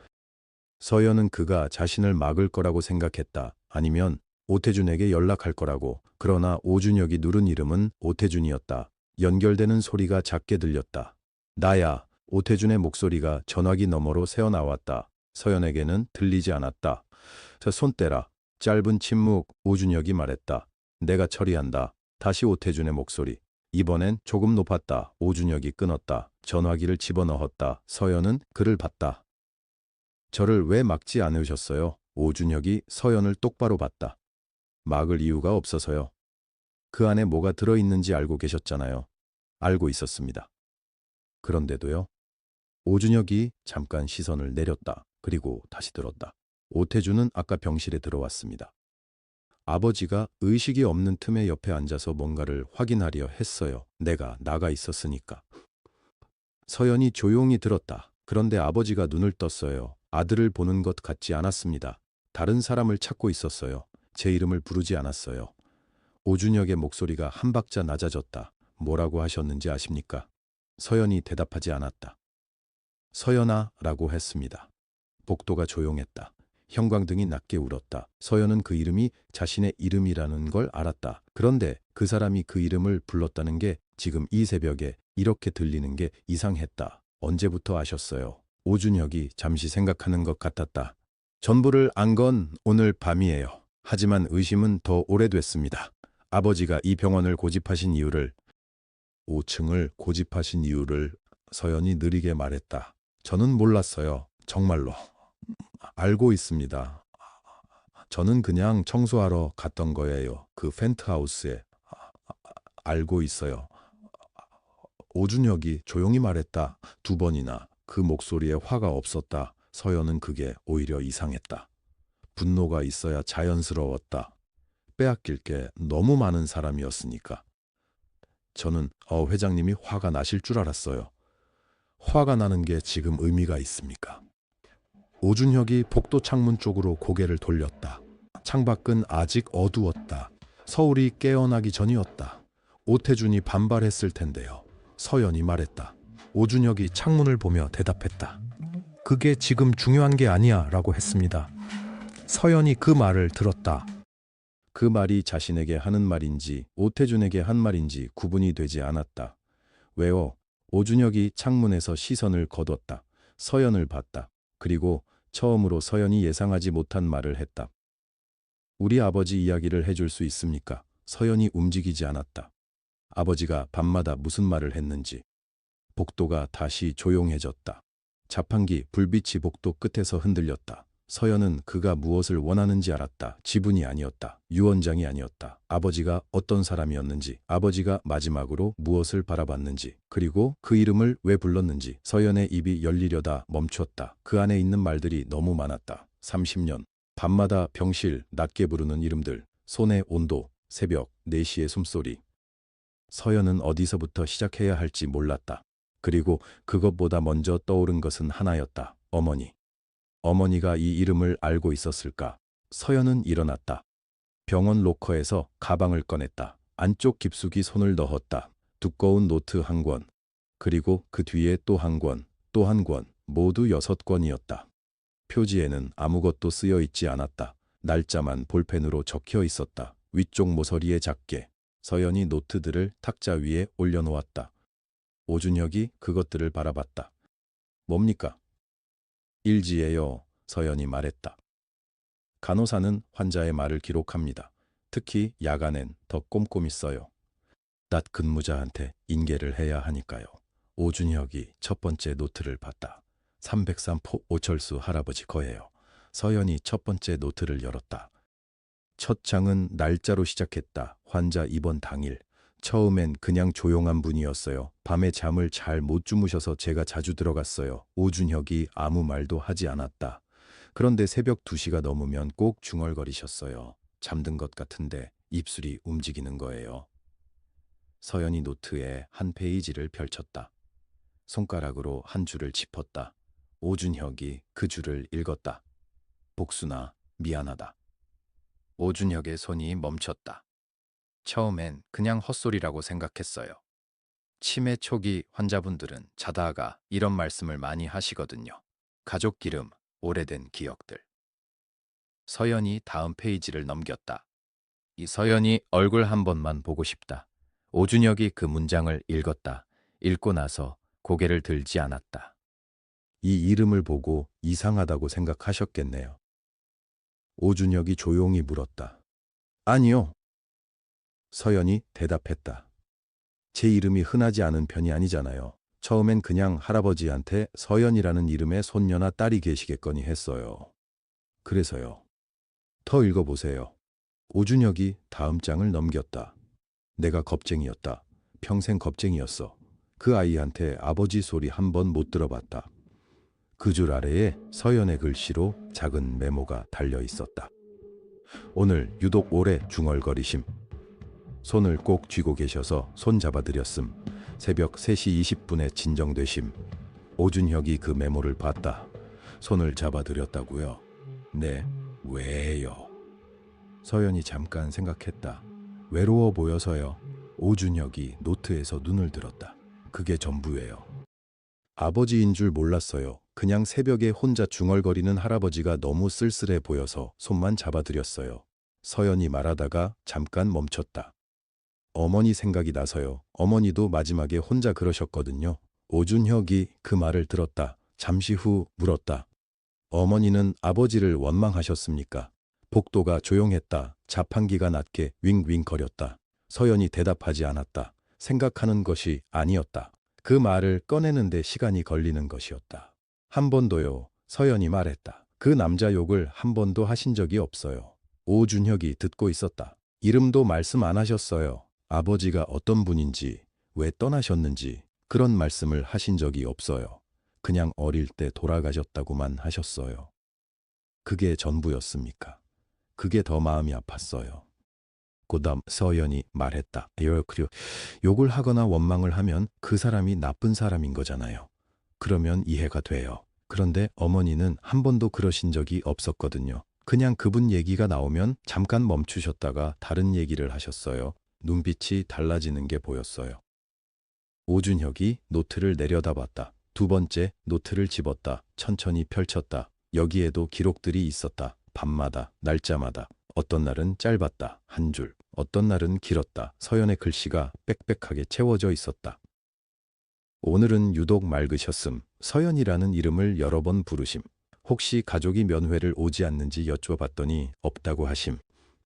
서연은 그가 자신을 막을 거라고 생각했다. 아니면 오태준에게 연락할 거라고. 그러나 오준혁이 누른 이름은 오태준이었다. 연결되는 소리가 작게 들렸다. 나야. 오태준의 목소리가 전화기 너머로 새어나왔다. 서연에게는 들리지 않았다. 저 손 떼라. 짧은 침묵. 오준혁이 말했다. 내가 처리한다. 다시 오태준의 목소리. 이번엔 조금 높았다. 오준혁이 끊었다. 전화기를 집어넣었다. 서연은 그를 봤다. 저를 왜 막지 않으셨어요? 오준혁이 서연을 똑바로 봤다. 막을 이유가 없어서요. 그 안에 뭐가 들어있는지 알고 계셨잖아요. 알고 있었습니다. 그런데도요. 오준혁이 잠깐 시선을 내렸다. 그리고 다시 들었다. 오태준은 아까 병실에 들어왔습니다. 아버지가 의식이 없는 틈에 옆에 앉아서 뭔가를 확인하려 했어요. 내가 나가 있었으니까. 서연이 조용히 들었다. 그런데 아버지가 눈을 떴어요. 아들을 보는 것 같지 않았습니다. 다른 사람을 찾고 있었어요. 제 이름을 부르지 않았어요. 오준혁의 목소리가 한 박자 낮아졌다. 뭐라고 하셨는지 아십니까? 서연이 대답하지 않았다. 서연아 라고 했습니다. 복도가 조용했다. 형광등이 낮게 울었다. 서연은 그 이름이 자신의 이름이라는 걸 알았다. 그런데 그 사람이 그 이름을 불렀다는 게 지금 이 새벽에 이렇게 들리는 게 이상했다. 언제부터 아셨어요? 오준혁이 잠시 생각하는 것 같았다. 전부를 안 건 오늘 밤이에요. 하지만 의심은 더 오래됐습니다. 아버지가 이 병원을 고집하신 이유를 5층을 고집하신 이유를 서연이 느리게 말했다. 저는 몰랐어요. 정말로. 알고 있습니다. 저는 그냥 청소하러 갔던 거예요. 그 펜트하우스에. 알고 있어요. 오준혁이 조용히 말했다. 2번이나 그 목소리에 화가 없었다. 서연은 그게 오히려 이상했다. 분노가 있어야 자연스러웠다. 빼앗길 게 너무 많은 사람이었으니까. 저는 회장님이 화가 나실 줄 알았어요. 화가 나는 게 지금 의미가 있습니까? 오준혁이 복도 창문 쪽으로 고개를 돌렸다. 창밖은 아직 어두웠다. 서울이 깨어나기 전이었다. 오태준이 반발했을 텐데요. 서연이 말했다. 오준혁이 창문을 보며 대답했다. 그게 지금 중요한 게 아니야 라고 했습니다. 서연이 그 말을 들었다. 그 말이 자신에게 하는 말인지 오태준에게 한 말인지 구분이 되지 않았다. 왜요? 오준혁이 창문에서 시선을 거뒀다. 서연을 봤다. 그리고 처음으로 서연이 예상하지 못한 말을 했다. 우리 아버지 이야기를 해줄 수 있습니까? 서연이 움직이지 않았다. 아버지가 밤마다 무슨 말을 했는지. 복도가 다시 조용해졌다. 자판기 불빛이 복도 끝에서 흔들렸다. 서연은 그가 무엇을 원하는지 알았다. 지분이 아니었다. 유언장이 아니었다. 아버지가 어떤 사람이었는지, 아버지가 마지막으로 무엇을 바라봤는지, 그리고 그 이름을 왜 불렀는지. 서연의 입이 열리려다 멈췄다. 그 안에 있는 말들이 너무 많았다. 30년, 밤마다 병실, 낮게 부르는 이름들, 손의 온도, 새벽, 4시의 숨소리. 서연은 어디서부터 시작해야 할지 몰랐다. 그리고 그것보다 먼저 떠오른 것은 하나였다. 어머니. 어머니가 이 이름을 알고 있었을까? 서연은 일어났다. 병원 로커에서 가방을 꺼냈다. 안쪽 깊숙이 손을 넣었다. 두꺼운 노트 한 권, 그리고 그 뒤에 또 한 권, 또 한 권, 모두 6권이었다. 표지에는 아무것도 쓰여 있지 않았다. 날짜만 볼펜으로 적혀 있었다. 위쪽 모서리에 작게. 서연이 노트들을 탁자 위에 올려놓았다. 오준혁이 그것들을 바라봤다. 뭡니까? 일지예요. 서연이 말했다. 간호사는 환자의 말을 기록합니다. 특히 야간엔 더 꼼꼼히 써요. 낮 근무자한테 인계를 해야 하니까요. 오준혁이 첫 번째 노트를 봤다. 303포 오철수 할아버지 거예요. 서연이 첫 번째 노트를 열었다. 첫 장은 날짜로 시작했다. 환자 입원 당일. 처음엔 그냥 조용한 분이었어요. 밤에 잠을 잘 못 주무셔서 제가 자주 들어갔어요. 오준혁이 아무 말도 하지 않았다. 그런데 새벽 2시가 넘으면 꼭 중얼거리셨어요. 잠든 것 같은데 입술이 움직이는 거예요. 서연이 노트에 한 페이지를 펼쳤다. 손가락으로 한 줄을 짚었다. 오준혁이 그 줄을 읽었다. 복순아, 미안하다. 오준혁의 손이 멈췄다. 처음엔 그냥 헛소리라고 생각했어요. 치매 초기 환자분들은 자다가 이런 말씀을 많이 하시거든요. 가족 기름, 오래된 기억들. 서연이 다음 페이지를 넘겼다. 이 서연이 얼굴 한 번만 보고 싶다. 오준혁이 그 문장을 읽었다. 읽고 나서 고개를 들지 않았다. 이 이름을 보고 이상하다고 생각하셨겠네요. 오준혁이 조용히 물었다. 아니요. 서연이 대답했다. 제 이름이 흔하지 않은 편이 아니잖아요. 처음엔 그냥 할아버지한테 서연이라는 이름의 손녀나 딸이 계시겠거니 했어요. 그래서요. 더 읽어보세요. 오준혁이 다음 장을 넘겼다. 내가 겁쟁이였다. 평생 겁쟁이였어. 그 아이한테 아버지 소리 한 번 못 들어봤다. 그 줄 아래에 서연의 글씨로 작은 메모가 달려 있었다. 오늘 유독 오래 중얼거리심. 손을 꼭 쥐고 계셔서 손 잡아드렸음. 새벽 3시 20분에 진정되심. 오준혁이 그 메모를 봤다. 손을 잡아드렸다고요? 네, 왜요? 서연이 잠깐 생각했다. 외로워 보여서요. 오준혁이 노트에서 눈을 들었다. 그게 전부예요. 아버지인 줄 몰랐어요. 그냥 새벽에 혼자 중얼거리는 할아버지가 너무 쓸쓸해 보여서 손만 잡아드렸어요. 서연이 말하다가 잠깐 멈췄다. 어머니 생각이 나서요. 어머니도 마지막에 혼자 그러셨거든요. 오준혁이 그 말을 들었다. 잠시 후 물었다. 어머니는 아버지를 원망하셨습니까? 복도가 조용했다. 자판기가 낮게 윙윙거렸다. 서연이 대답하지 않았다. 생각하는 것이 아니었다. 그 말을 꺼내는데 시간이 걸리는 것이었다. 한 번도요. 서연이 말했다. 그 남자 욕을 한 번도 하신 적이 없어요. 오준혁이 듣고 있었다. 이름도 말씀 안 하셨어요. 아버지가 어떤 분인지, 왜 떠나셨는지 그런 말씀을 하신 적이 없어요. 그냥 어릴 때 돌아가셨다고만 하셨어요. 그게 전부였습니까? 그게 더 마음이 아팠어요. 그다음 서연이 말했다. 욕을 하거나 원망을 하면 그 사람이 나쁜 사람인 거잖아요. 그러면 이해가 돼요. 그런데 어머니는 한 번도 그러신 적이 없었거든요. 그냥 그분 얘기가 나오면 잠깐 멈추셨다가 다른 얘기를 하셨어요. 눈빛이 달라지는 게 보였어요. 오준혁이 노트를 내려다봤다. 두 번째 노트를 집었다. 천천히 펼쳤다. 여기에도 기록들이 있었다. 밤마다, 날짜마다. 어떤 날은 짧았다. 한 줄. 어떤 날은 길었다. 서연의 글씨가 빽빽하게 채워져 있었다. 오늘은 유독 맑으셨음. 서연이라는 이름을 여러 번 부르심. 혹시 가족이 면회를 오지 않는지 여쭤봤더니 없다고 하심.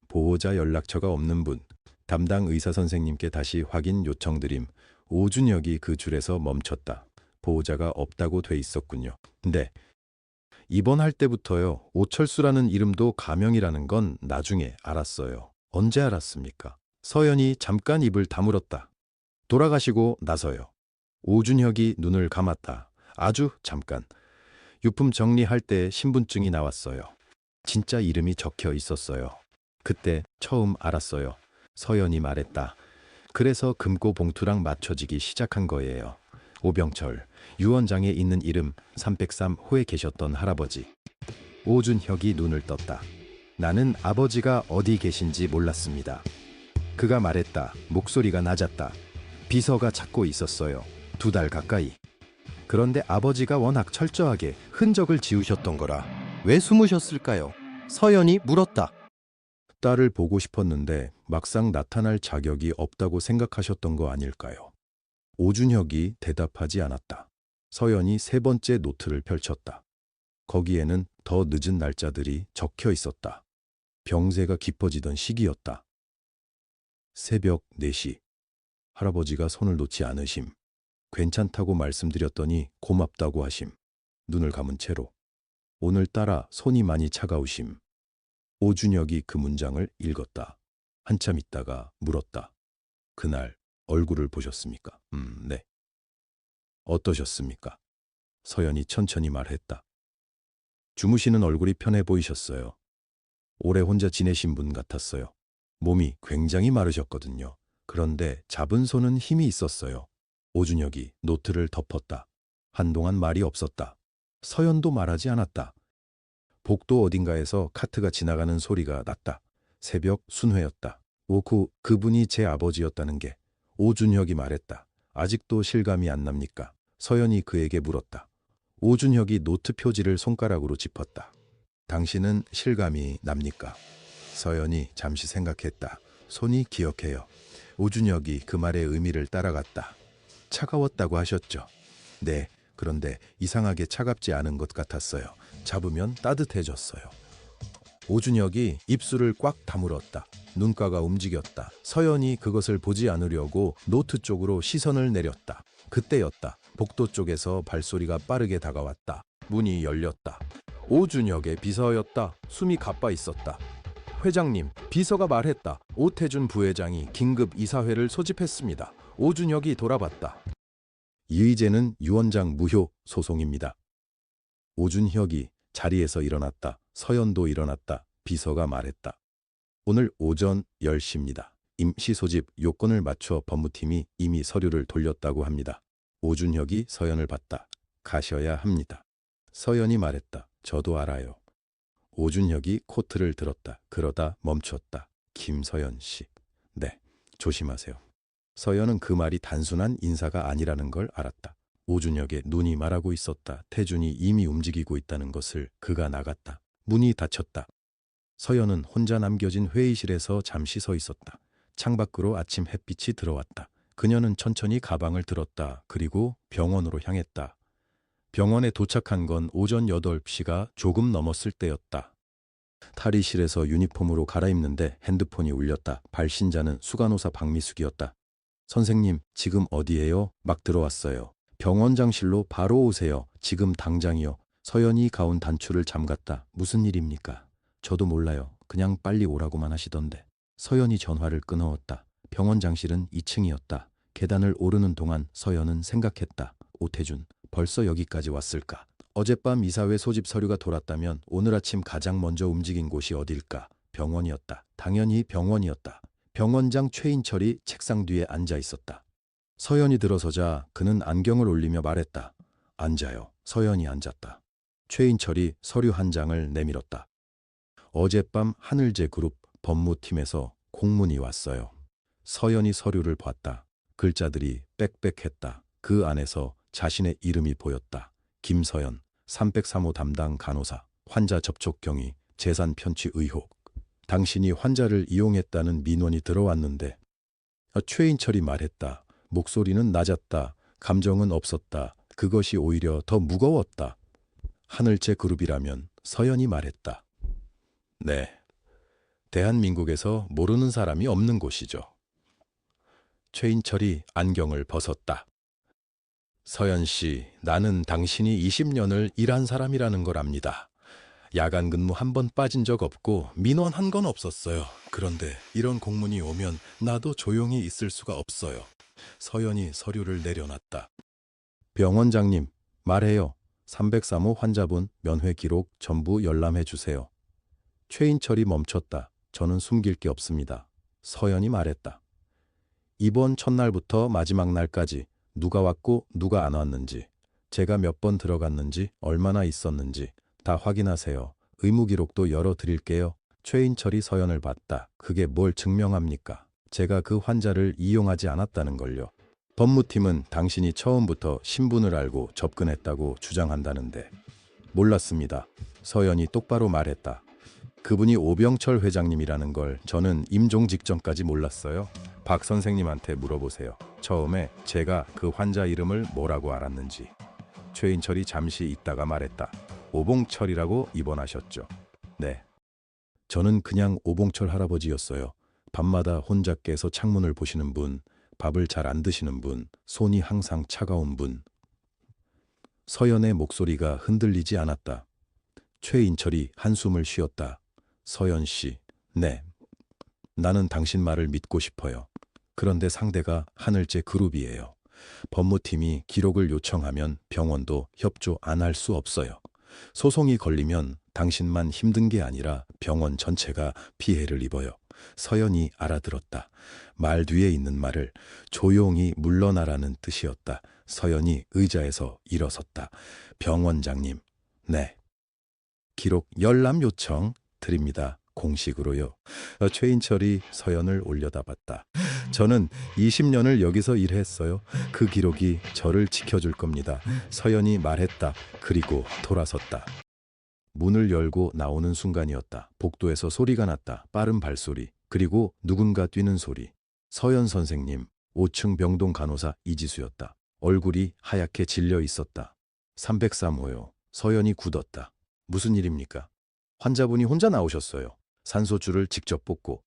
보호자 연락처가 없는 분. 담당 의사 선생님께 다시 확인 요청드림. 오준혁이 그 줄에서 멈췄다. 보호자가 없다고 돼 있었군요. 근데 입원할 때부터요. 오철수라는 이름도 가명이라는 건 나중에 알았어요. 언제 알았습니까? 서연이 잠깐 입을 다물었다. 돌아가시고 나서요. 오준혁이 눈을 감았다. 아주 잠깐. 유품 정리할 때 신분증이 나왔어요. 진짜 이름이 적혀 있었어요. 그때 처음 알았어요. 서연이 말했다. 그래서 금고 봉투랑 맞춰지기 시작한 거예요. 오병철, 유원장에 있는 이름 303호에 계셨던 할아버지. 오준혁이 눈을 떴다. 나는 아버지가 어디 계신지 몰랐습니다. 그가 말했다. 목소리가 낮았다. 비서가 찾고 있었어요. 2달 가까이. 그런데 아버지가 워낙 철저하게 흔적을 지우셨던 거라 왜 숨으셨을까요? 서연이 물었다. 딸을 보고 싶었는데 막상 나타날 자격이 없다고 생각하셨던 거 아닐까요? 오준혁이 대답하지 않았다. 서연이 세 번째 노트를 펼쳤다. 거기에는 더 늦은 날짜들이 적혀 있었다. 병세가 깊어지던 시기였다. 새벽 4시. 할아버지가 손을 놓지 않으심. 괜찮다고 말씀드렸더니 고맙다고 하심. 눈을 감은 채로. 오늘따라 손이 많이 차가우심. 오준혁이 그 문장을 읽었다. 한참 있다가 물었다. 그날 얼굴을 보셨습니까? 네. 어떠셨습니까? 서연이 천천히 말했다. 주무시는 얼굴이 편해 보이셨어요. 오래 혼자 지내신 분 같았어요. 몸이 굉장히 마르셨거든요. 그런데 잡은 손은 힘이 있었어요. 오준혁이 노트를 덮었다. 한동안 말이 없었다. 서연도 말하지 않았다. 복도 어딘가에서 카트가 지나가는 소리가 났다. 새벽 순회였다. 오후 그분이 제 아버지였다는 게 오준혁이 말했다. 아직도 실감이 안 납니까? 서연이 그에게 물었다. 오준혁이 노트 표지를 손가락으로 짚었다. 당신은 실감이 납니까? 서연이 잠시 생각했다. 손이 기억해요. 오준혁이 그 말의 의미를 따라갔다. 차가웠다고 하셨죠? 네, 그런데 이상하게 차갑지 않은 것 같았어요. 잡으면 따뜻해졌어요. 오준혁이 입술을 꽉 다물었다. 눈가가 움직였다. 서연이 그것을 보지 않으려고 노트 쪽으로 시선을 내렸다. 그때였다. 복도 쪽에서 발소리가 빠르게 다가왔다. 문이 열렸다. 오준혁의 비서였다. 숨이 가빠 있었다. 회장님, 비서가 말했다. 오태준 부회장이 긴급 이사회를 소집했습니다. 오준혁이 돌아봤다. 이의제는 유원장 무효 소송입니다. 오준혁이 자리에서 일어났다. 서연도 일어났다. 비서가 말했다. 오늘 오전 10시입니다. 임시 소집 요건을 맞춰 법무팀이 이미 서류를 돌렸다고 합니다. 오준혁이 서연을 봤다. 가셔야 합니다. 서연이 말했다. 저도 알아요. 오준혁이 코트를 들었다. 그러다 멈췄다. 김서연 씨. 네, 조심하세요. 서연은 그 말이 단순한 인사가 아니라는 걸 알았다. 오준혁의 눈이 말하고 있었다. 태준이 이미 움직이고 있다는 것을. 그가 나갔다. 문이 닫혔다. 서연은 혼자 남겨진 회의실에서 잠시 서 있었다. 창밖으로 아침 햇빛이 들어왔다. 그녀는 천천히 가방을 들었다. 그리고 병원으로 향했다. 병원에 도착한 건 오전 8시가 조금 넘었을 때였다. 탈의실에서 유니폼으로 갈아입는데 핸드폰이 울렸다. 발신자는 수간호사 박미숙이었다. 선생님, 지금 어디예요? 막 들어왔어요. 병원장실로 바로 오세요. 지금 당장이요. 서연이 가운 단추를 잠갔다. 무슨 일입니까? 저도 몰라요. 그냥 빨리 오라고만 하시던데. 서연이 전화를 끊어왔다. 병원장실은 2층이었다. 계단을 오르는 동안 서연은 생각했다. 오태준, 벌써 여기까지 왔을까? 어젯밤 이사회 소집 서류가 돌았다면 오늘 아침 가장 먼저 움직인 곳이 어딜까? 병원이었다. 당연히 병원이었다. 병원장 최인철이 책상 뒤에 앉아 있었다. 서연이 들어서자 그는 안경을 올리며 말했다. 앉아요. 서연이 앉았다. 최인철이 서류 한 장을 내밀었다. 어젯밤 하늘재 그룹 법무팀에서 공문이 왔어요. 서연이 서류를 봤다. 글자들이 빽빽했다. 그 안에서 자신의 이름이 보였다. 김서연, 303호 담당 간호사, 환자 접촉 경위, 재산 편취 의혹. 당신이 환자를 이용했다는 민원이 들어왔는데. 최인철이 말했다. 목소리는 낮았다. 감정은 없었다. 그것이 오히려 더 무거웠다. 하늘재 그룹이라면. 서연이 말했다. 네. 대한민국에서 모르는 사람이 없는 곳이죠. 최인철이 안경을 벗었다. 서연 씨, 나는 당신이 20년을 일한 사람이라는 걸 압니다. 야간 근무 한 번 빠진 적 없고 민원 한 건 없었어요. 그런데 이런 공문이 오면 나도 조용히 있을 수가 없어요. 서연이 서류를 내려놨다. 병원장님, 말해요. 303호 환자분 면회 기록 전부 열람해 주세요. 최인철이 멈췄다. 저는 숨길 게 없습니다. 서연이 말했다. 이번 첫날부터 마지막 날까지 누가 왔고 누가 안 왔는지, 제가 몇 번 들어갔는지, 얼마나 있었는지 다 확인하세요. 의무 기록도 열어드릴게요. 최인철이 서연을 봤다. 그게 뭘 증명합니까? 제가 그 환자를 이용하지 않았다는 걸요. 법무팀은 당신이 처음부터 신분을 알고 접근했다고 주장한다는데. 몰랐습니다. 서연이 똑바로 말했다. 그분이 오병철 회장님이라는 걸 저는 임종 직전까지 몰랐어요. 박 선생님한테 물어보세요. 처음에 제가 그 환자 이름을 뭐라고 알았는지. 최인철이 잠시 있다가 말했다. 오봉철이라고 입원하셨죠? 네. 저는 그냥 오봉철 할아버지였어요. 밤마다 혼자 깨서 창문을 보시는 분, 밥을 잘 안 드시는 분, 손이 항상 차가운 분. 서연의 목소리가 흔들리지 않았다. 최인철이 한숨을 쉬었다. 서연 씨, 네. 나는 당신 말을 믿고 싶어요. 그런데 상대가 하늘재 그룹이에요. 법무팀이 기록을 요청하면 병원도 협조 안 할 수 없어요. 소송이 걸리면 당신만 힘든 게 아니라 병원 전체가 피해를 입어요. 서연이 알아들었다. 말 뒤에 있는 말을 조용히 물러나라는 뜻이었다. 서연이 의자에서 일어섰다. 병원장님, 네. 기록 열람 요청 드립니다. 공식으로요. 최인철이 서연을 올려다봤다. 저는 20년을 여기서 일했어요. 그 기록이 저를 지켜줄 겁니다. 서연이 말했다. 그리고 돌아섰다. 문을 열고 나오는 순간이었다. 복도에서 소리가 났다. 빠른 발소리. 그리고 누군가 뛰는 소리. 서연 선생님, 5층 병동 간호사 이지수였다. 얼굴이 하얗게 질려 있었다. 303호요. 서연이 굳었다. 무슨 일입니까? 환자분이 혼자 나오셨어요. 산소줄을 직접 뽑고.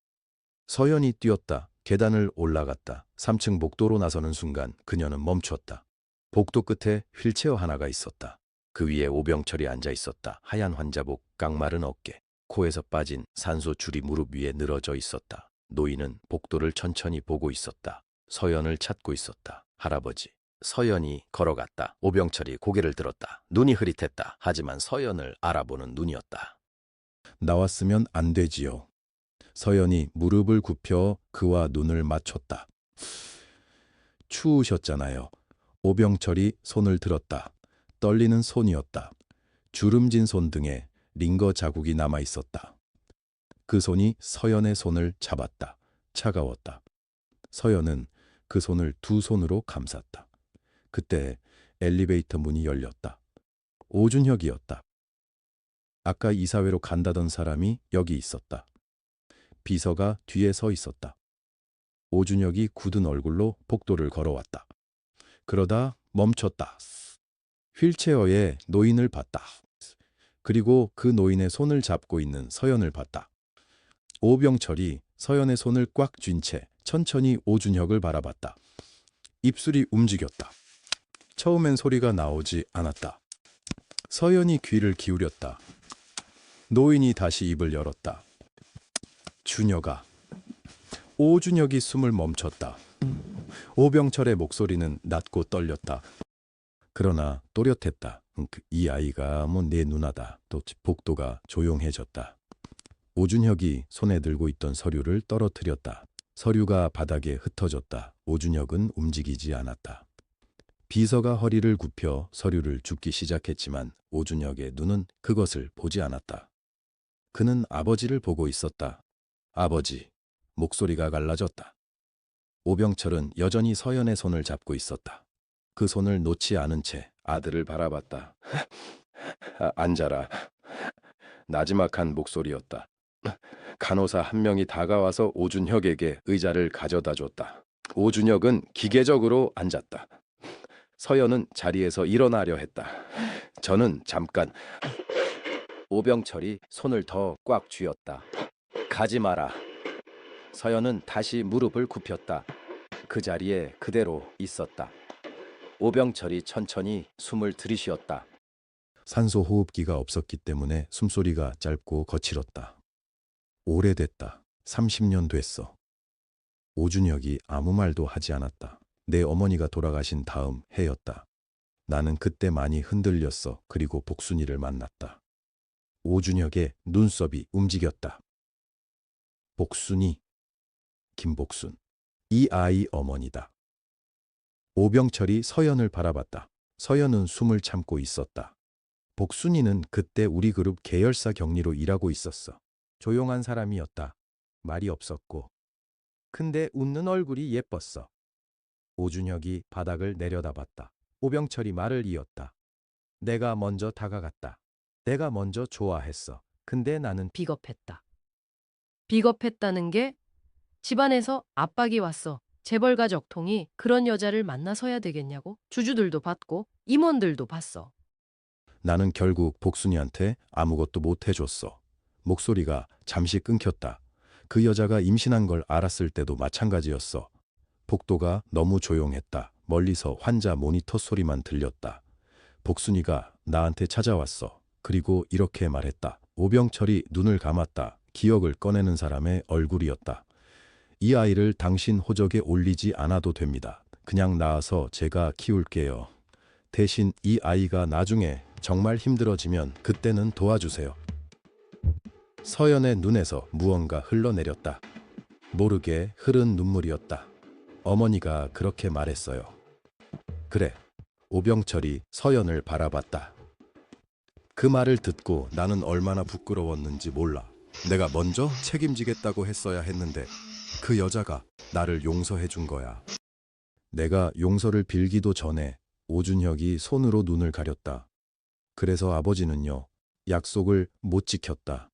서연이 뛰었다. 계단을 올라갔다. 3층 복도로 나서는 순간 그녀는 멈췄다. 복도 끝에 휠체어 하나가 있었다. 그 위에 오병철이 앉아 있었다. 하얀 환자복, 깡마른 어깨, 코에서 빠진 산소줄이 무릎 위에 늘어져 있었다. 노인은 복도를 천천히 보고 있었다. 서연을 찾고 있었다. 할아버지. 서연이 걸어갔다. 오병철이 고개를 들었다. 눈이 흐릿했다. 하지만 서연을 알아보는 눈이었다. 나왔으면 안 되지요. 서연이 무릎을 굽혀 그와 눈을 맞췄다. 추우셨잖아요. 오병철이 손을 들었다. 떨리는 손이었다. 주름진 손등에 링거 자국이 남아 있었다. 그 손이 서연의 손을 잡았다. 차가웠다. 서연은 그 손을 두 손으로 감쌌다. 그때 엘리베이터 문이 열렸다. 오준혁이었다. 아까 이사회로 간다던 사람이 여기 있었다. 비서가 뒤에 서 있었다. 오준혁이 굳은 얼굴로 복도를 걸어왔다. 그러다 멈췄다. 휠체어에 노인을 봤다. 그리고 그 노인의 손을 잡고 있는 서연을 봤다. 오병철이 서연의 손을 꽉 쥔 채 천천히 오준혁을 바라봤다. 입술이 움직였다. 처음엔 소리가 나오지 않았다. 서연이 귀를 기울였다. 노인이 다시 입을 열었다. 준혁아. 오준혁이 숨을 멈췄다. 오병철의 목소리는 낮고 떨렸다. 그러나 또렷했다. 이 아이가 내 누나다. 또 복도가 조용해졌다. 오준혁이 손에 들고 있던 서류를 떨어뜨렸다. 서류가 바닥에 흩어졌다. 오준혁은 움직이지 않았다. 비서가 허리를 굽혀 서류를 줍기 시작했지만 오준혁의 눈은 그것을 보지 않았다. 그는 아버지를 보고 있었다. 아버지. 목소리가 갈라졌다. 오병철은 여전히 서연의 손을 잡고 있었다. 그 손을 놓지 않은 채 아들을 바라봤다. 앉아라. 나지막한 목소리였다. 간호사 한 명이 다가와서 오준혁에게 의자를 가져다 줬다. 오준혁은 기계적으로 앉았다. 서연은 자리에서 일어나려 했다. 저는 잠깐. 오병철이 손을 더 꽉 쥐었다. 가지 마라. 서연은 다시 무릎을 굽혔다. 그 자리에 그대로 있었다. 오병철이 천천히 숨을 들이쉬었다. 산소 호흡기가 없었기 때문에 숨소리가 짧고 거칠었다. 오래됐다. 30년 됐어. 오준혁이 아무 말도 하지 않았다. 내 어머니가 돌아가신 다음 해였다. 나는 그때 많이 흔들렸어. 그리고 복순이를 만났다. 오준혁의 눈썹이 움직였다. 복순이. 김복순. 이 아이 어머니다. 오병철이 서연을 바라봤다. 서연은 숨을 참고 있었다. 복순이는 그때 우리 그룹 계열사 격리로 일하고 있었어. 조용한 사람이었다. 말이 없었고. 근데 웃는 얼굴이 예뻤어. 오준혁이 바닥을 내려다봤다. 오병철이 말을 이었다. 내가 먼저 다가갔다. 내가 먼저 좋아했어. 근데 나는 비겁했다. 비겁했다는 게 집안에서 압박이 왔어. 재벌 가족통이 그런 여자를 만나서야 되겠냐고. 주주들도 봤고 임원들도 봤어. 나는 결국 복순이한테 아무것도 못 해줬어. 목소리가 잠시 끊겼다. 그 여자가 임신한 걸 알았을 때도 마찬가지였어. 복도가 너무 조용했다. 멀리서 환자 모니터 소리만 들렸다. 복순이가 나한테 찾아왔어. 그리고 이렇게 말했다. 오병철이 눈을 감았다. 기억을 꺼내는 사람의 얼굴이었다. 이 아이를 당신 호적에 올리지 않아도 됩니다. 그냥 낳아서 제가 키울게요. 대신 이 아이가 나중에 정말 힘들어지면 그때는 도와주세요. 서연의 눈에서 무언가 흘러내렸다. 모르게 흐른 눈물이었다. 어머니가 그렇게 말했어요. 그래. 오병철이 서연을 바라봤다. 그 말을 듣고 나는 얼마나 부끄러웠는지 몰라. 내가 먼저 책임지겠다고 했어야 했는데 그 여자가 나를 용서해 준 거야. 내가 용서를 빌기도 전에 오준혁이 손으로 눈을 가렸다. 그래서 아버지는요, 약속을 못 지켰다.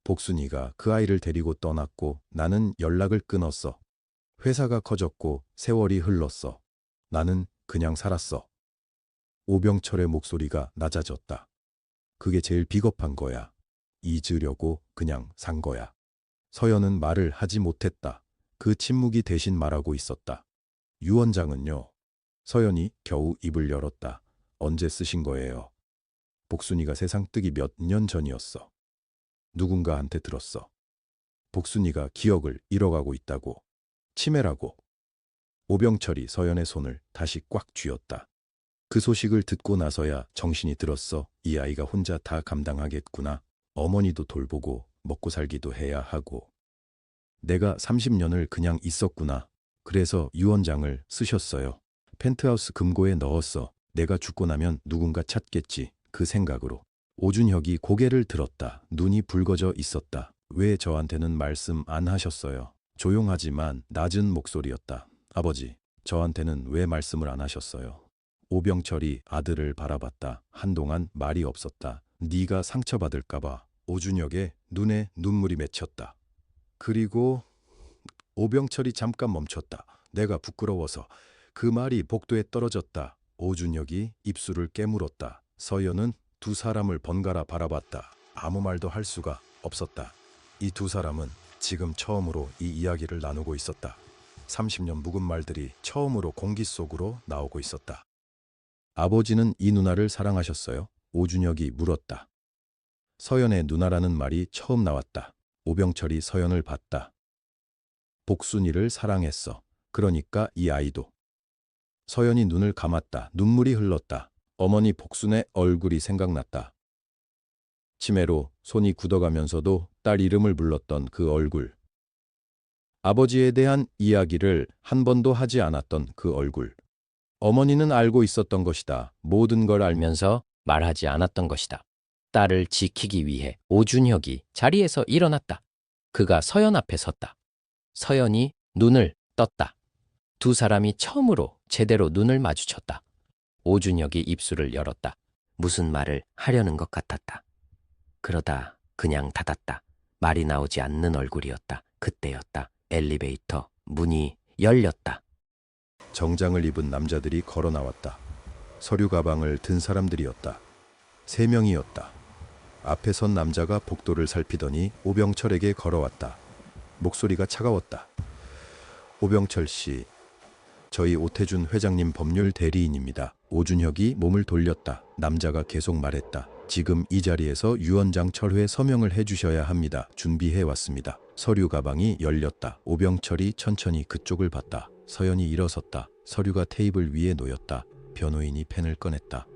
복순이가 그 아이를 데리고 떠났고 나는 연락을 끊었어. 회사가 커졌고 세월이 흘렀어. 나는 그냥 살았어. 오병철의 목소리가 낮아졌다. 그게 제일 비겁한 거야. 잊으려고 그냥 산 거야. 서연은 말을 하지 못했다. 그 침묵이 대신 말하고 있었다. 유 원장은요. 서연이 겨우 입을 열었다. 언제 쓰신 거예요? 복순이가 세상 뜨기 몇 년 전이었어. 누군가한테 들었어. 복순이가 기억을 잃어가고 있다고. 치매라고. 오병철이 서연의 손을 다시 꽉 쥐었다. 그 소식을 듣고 나서야 정신이 들었어. 이 아이가 혼자 다 감당하겠구나. 어머니도 돌보고 먹고 살기도 해야 하고. 내가 30년을 그냥 있었구나. 그래서 유언장을 쓰셨어요. 펜트하우스 금고에 넣었어. 내가 죽고 나면 누군가 찾겠지. 그 생각으로. 오준혁이 고개를 들었다. 눈이 붉어져 있었다. 왜 저한테는 말씀 안 하셨어요? 조용하지만 낮은 목소리였다. 아버지, 저한테는 왜 말씀을 안 하셨어요? 오병철이 아들을 바라봤다. 한동안 말이 없었다. 네가 상처받을까봐. 오준혁의 눈에 눈물이 맺혔다. 그리고 오병철이 잠깐 멈췄다. 내가 부끄러워서. 그 말이 복도에 떨어졌다. 오준혁이 입술을 깨물었다. 서연은 두 사람을 번갈아 바라봤다. 아무 말도 할 수가 없었다. 이 두 사람은 지금 처음으로 이 이야기를 나누고 있었다. 30년 묵은 말들이 처음으로 공기 속으로 나오고 있었다. 아버지는 이 누나를 사랑하셨어요? 오준혁이 물었다. 서연의 누나라는 말이 처음 나왔다. 오병철이 서연을 봤다. 복순이를 사랑했어. 그러니까 이 아이도. 서연이 눈을 감았다. 눈물이 흘렀다. 어머니 복순의 얼굴이 생각났다. 치매로 손이 굳어가면서도 딸 이름을 불렀던 그 얼굴. 아버지에 대한 이야기를 한 번도 하지 않았던 그 얼굴. 어머니는 알고 있었던 것이다. 모든 걸 알면서 말하지 않았던 것이다. 딸을 지키기 위해 오준혁이 자리에서 일어났다. 그가 서연 앞에 섰다. 서연이 눈을 떴다. 두 사람이 처음으로 제대로 눈을 마주쳤다. 오준혁이 입술을 열었다. 무슨 말을 하려는 것 같았다. 그러다 그냥 닫았다. 말이 나오지 않는 얼굴이었다. 그때였다. 엘리베이터 문이 열렸다. 정장을 입은 남자들이 걸어 나왔다. 서류 가방을 든 사람들이었다. 3명이었다. 앞에 선 남자가 복도를 살피더니 오병철에게 걸어왔다. 목소리가 차가웠다. 오병철 씨, 저희 오태준 회장님 법률 대리인입니다. 오준혁이 몸을 돌렸다. 남자가 계속 말했다. 지금 이 자리에서 유언장 철회 서명을 해주셔야 합니다. 준비해 왔습니다. 서류 가방이 열렸다. 오병철이 천천히 그쪽을 봤다. 서연이 일어섰다. 서류가 테이블 위에 놓였다. 변호인이 펜을 꺼냈다.